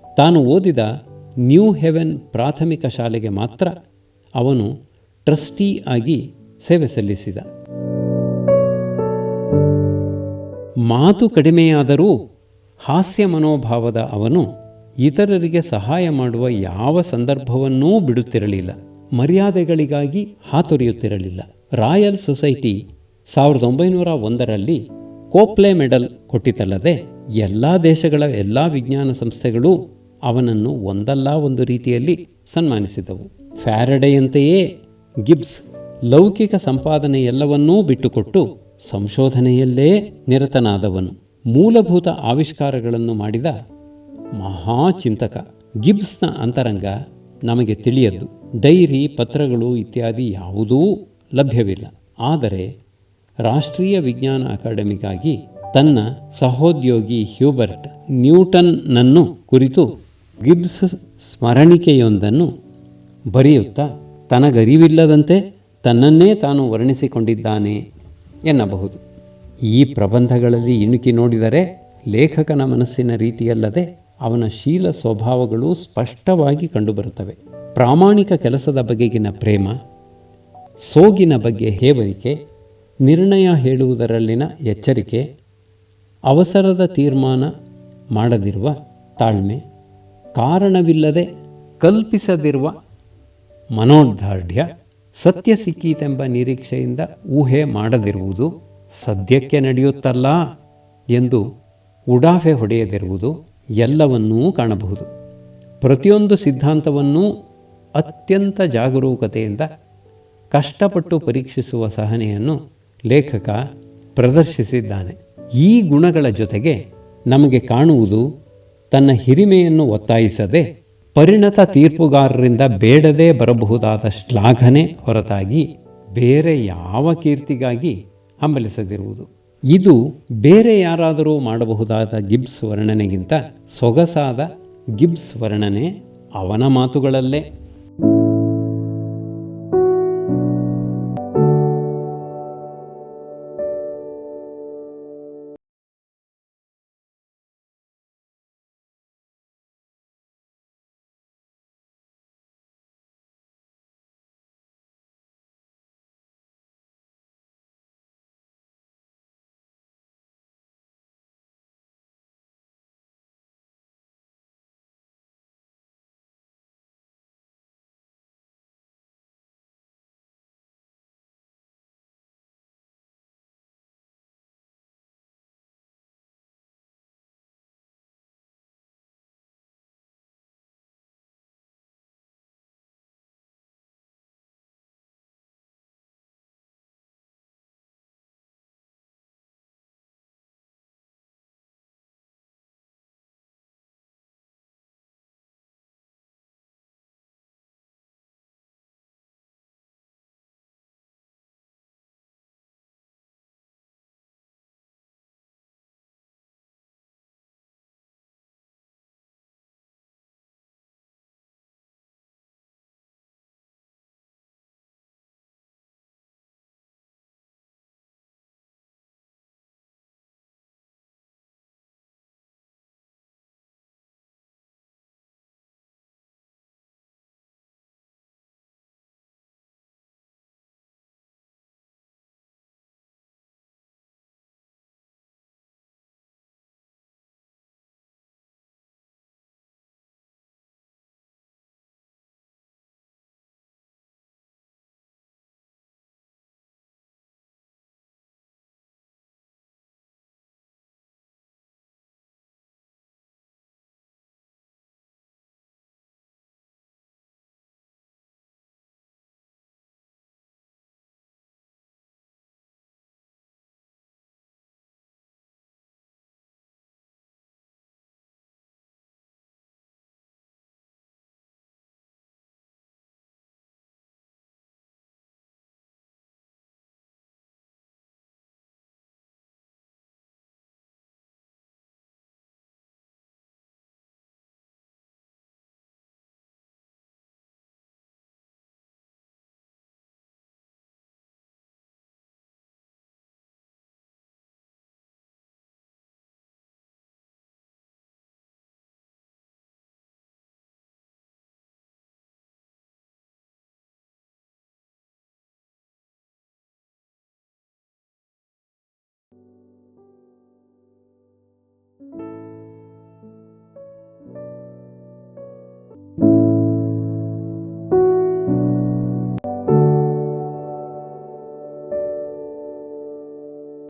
ತಾನು ಓದಿದ ನ್ಯೂ ಹೆವೆನ್ ಪ್ರಾಥಮಿಕ ಶಾಲೆಗೆ ಮಾತ್ರ ಅವನು ಟ್ರಸ್ಟಿ ಆಗಿ ಸೇವೆ ಸಲ್ಲಿಸಿದ. ಮಾತು ಕಡಿಮೆಯಾದರೂ ಹಾಸ್ಯ ಮನೋಭಾವದ ಅವನು ಇತರರಿಗೆ ಸಹಾಯ ಮಾಡುವ ಯಾವ ಸಂದರ್ಭವನ್ನೂ ಬಿಡುತ್ತಿರಲಿಲ್ಲ. ಮರ್ಯಾದೆಗಳಿಗಾಗಿ ಹಾತೊರೆಯುತ್ತಿರಲಿಲ್ಲ. ರಾಯಲ್ ಸೊಸೈಟಿ 1901ರಲ್ಲಿ ಕೋಪ್ಲೆ ಮೆಡಲ್ ಕೊಟ್ಟಿತಲ್ಲದೆ ಎಲ್ಲ ದೇಶಗಳ ಎಲ್ಲ ವಿಜ್ಞಾನ ಸಂಸ್ಥೆಗಳೂ ಅವನನ್ನು ಒಂದಲ್ಲ ಒಂದು ರೀತಿಯಲ್ಲಿ ಸನ್ಮಾನಿಸಿದವು. ಫ್ಯಾರಡೆಯಂತೆಯೇ ಗಿಬ್ಸ್ ಲೌಕಿಕ ಸಂಪಾದನೆಯೆಲ್ಲವನ್ನೂ ಬಿಟ್ಟುಕೊಟ್ಟು ಸಂಶೋಧನೆಯಲ್ಲೇ ನಿರತನಾದವನು. ಮೂಲಭೂತ ಆವಿಷ್ಕಾರಗಳನ್ನು ಮಾಡಿದ ಮಹಾಚಿಂತಕ. ಗಿಬ್ಸ್ನ ಅಂತರಂಗ ನಮಗೆ ತಿಳಿಯದ್ದು. ಡೈರಿ, ಪತ್ರಗಳು ಇತ್ಯಾದಿ ಯಾವುದೂ ಲಭ್ಯವಿಲ್ಲ. ಆದರೆ ರಾಷ್ಟ್ರೀಯ ವಿಜ್ಞಾನ ಅಕಾಡೆಮಿಗಾಗಿ ತನ್ನ ಸಹೋದ್ಯೋಗಿ ಹ್ಯೂಬರ್ಟ್ ನ್ಯೂಟನ್ನನ್ನು ಕುರಿತು ಗಿಬ್ಸ್ ಸ್ಮರಣಿಕೆಯೊಂದನ್ನು ಬರೆಯುತ್ತಾ ತನಗರಿವಿಲ್ಲದಂತೆ ತನ್ನನ್ನೇ ತಾನು ವರ್ಣಿಸಿಕೊಂಡಿದ್ದಾನೆ ಎನ್ನಬಹುದು. ಈ ಪ್ರಬಂಧಗಳಲ್ಲಿ ಇಣುಕಿ ನೋಡಿದರೆ ಲೇಖಕನ ಮನಸ್ಸಿನ ರೀತಿಯಲ್ಲದೆ ಅವನ ಶೀಲ ಸ್ವಭಾವಗಳು ಸ್ಪಷ್ಟವಾಗಿ ಕಂಡುಬರುತ್ತವೆ. ಪ್ರಾಮಾಣಿಕ ಕೆಲಸದ ಬಗೆಗಿನ ಪ್ರೇಮ, ಸೋಗಿನ ಬಗ್ಗೆ ಹೇವರಿಕೆ, ನಿರ್ಣಯ ಹೇಳುವುದರಲ್ಲಿನ ಎಚ್ಚರಿಕೆ, ಅವಸರದ ತೀರ್ಮಾನ ಮಾಡದಿರುವ ತಾಳ್ಮೆ, ಕಾರಣವಿಲ್ಲದೆ ಕಲ್ಪಿಸದಿರುವ ಮನೋದಾರ್ಢ್ಯ, ಸತ್ಯ ಸಿಕ್ಕೀತೆಂಬ ನಿರೀಕ್ಷೆಯಿಂದ ಊಹೆ ಮಾಡದಿರುವುದು, ಸದ್ಯಕ್ಕೆ ನಡೆಯುತ್ತಲ್ಲ ಎಂದು ಉಡಾಫೆ ಹೊಡೆಯದಿರುವುದು ಎಲ್ಲವನ್ನೂ ಕಾಣಬಹುದು. ಪ್ರತಿಯೊಂದು ಸಿದ್ಧಾಂತವನ್ನೂ ಅತ್ಯಂತ ಜಾಗರೂಕತೆಯಿಂದ ಕಷ್ಟಪಟ್ಟು ಪರೀಕ್ಷಿಸುವ ಸಹನೆಯನ್ನು ಲೇಖಕ ಪ್ರದರ್ಶಿಸಿದ್ದಾನೆ. ಈ ಗುಣಗಳ ಜೊತೆಗೆ ನಮಗೆ ಕಾಣುವುದು ತನ್ನ ಹಿರಿಮೆಯನ್ನು ಒತ್ತಾಯಿಸದೆ ಪರಿಣತ ತೀರ್ಪುಗಾರರಿಂದ ಬೇಡದೇ ಬರಬಹುದಾದ ಶ್ಲಾಘನೆ ಹೊರತಾಗಿ ಬೇರೆ ಯಾವ ಕೀರ್ತಿಗಾಗಿ ಹಂಬಲಿಸದಿರುವುದು. ಇದು ಬೇರೆ ಯಾರಾದರೂ ಮಾಡಬಹುದಾದ ಗಿಬ್ಸ್ ವರ್ಣನೆಗಿಂತ ಸೊಗಸಾದ ಗಿಬ್ಸ್ ವರ್ಣನೆ ಅವನ ಮಾತುಗಳಲ್ಲೇ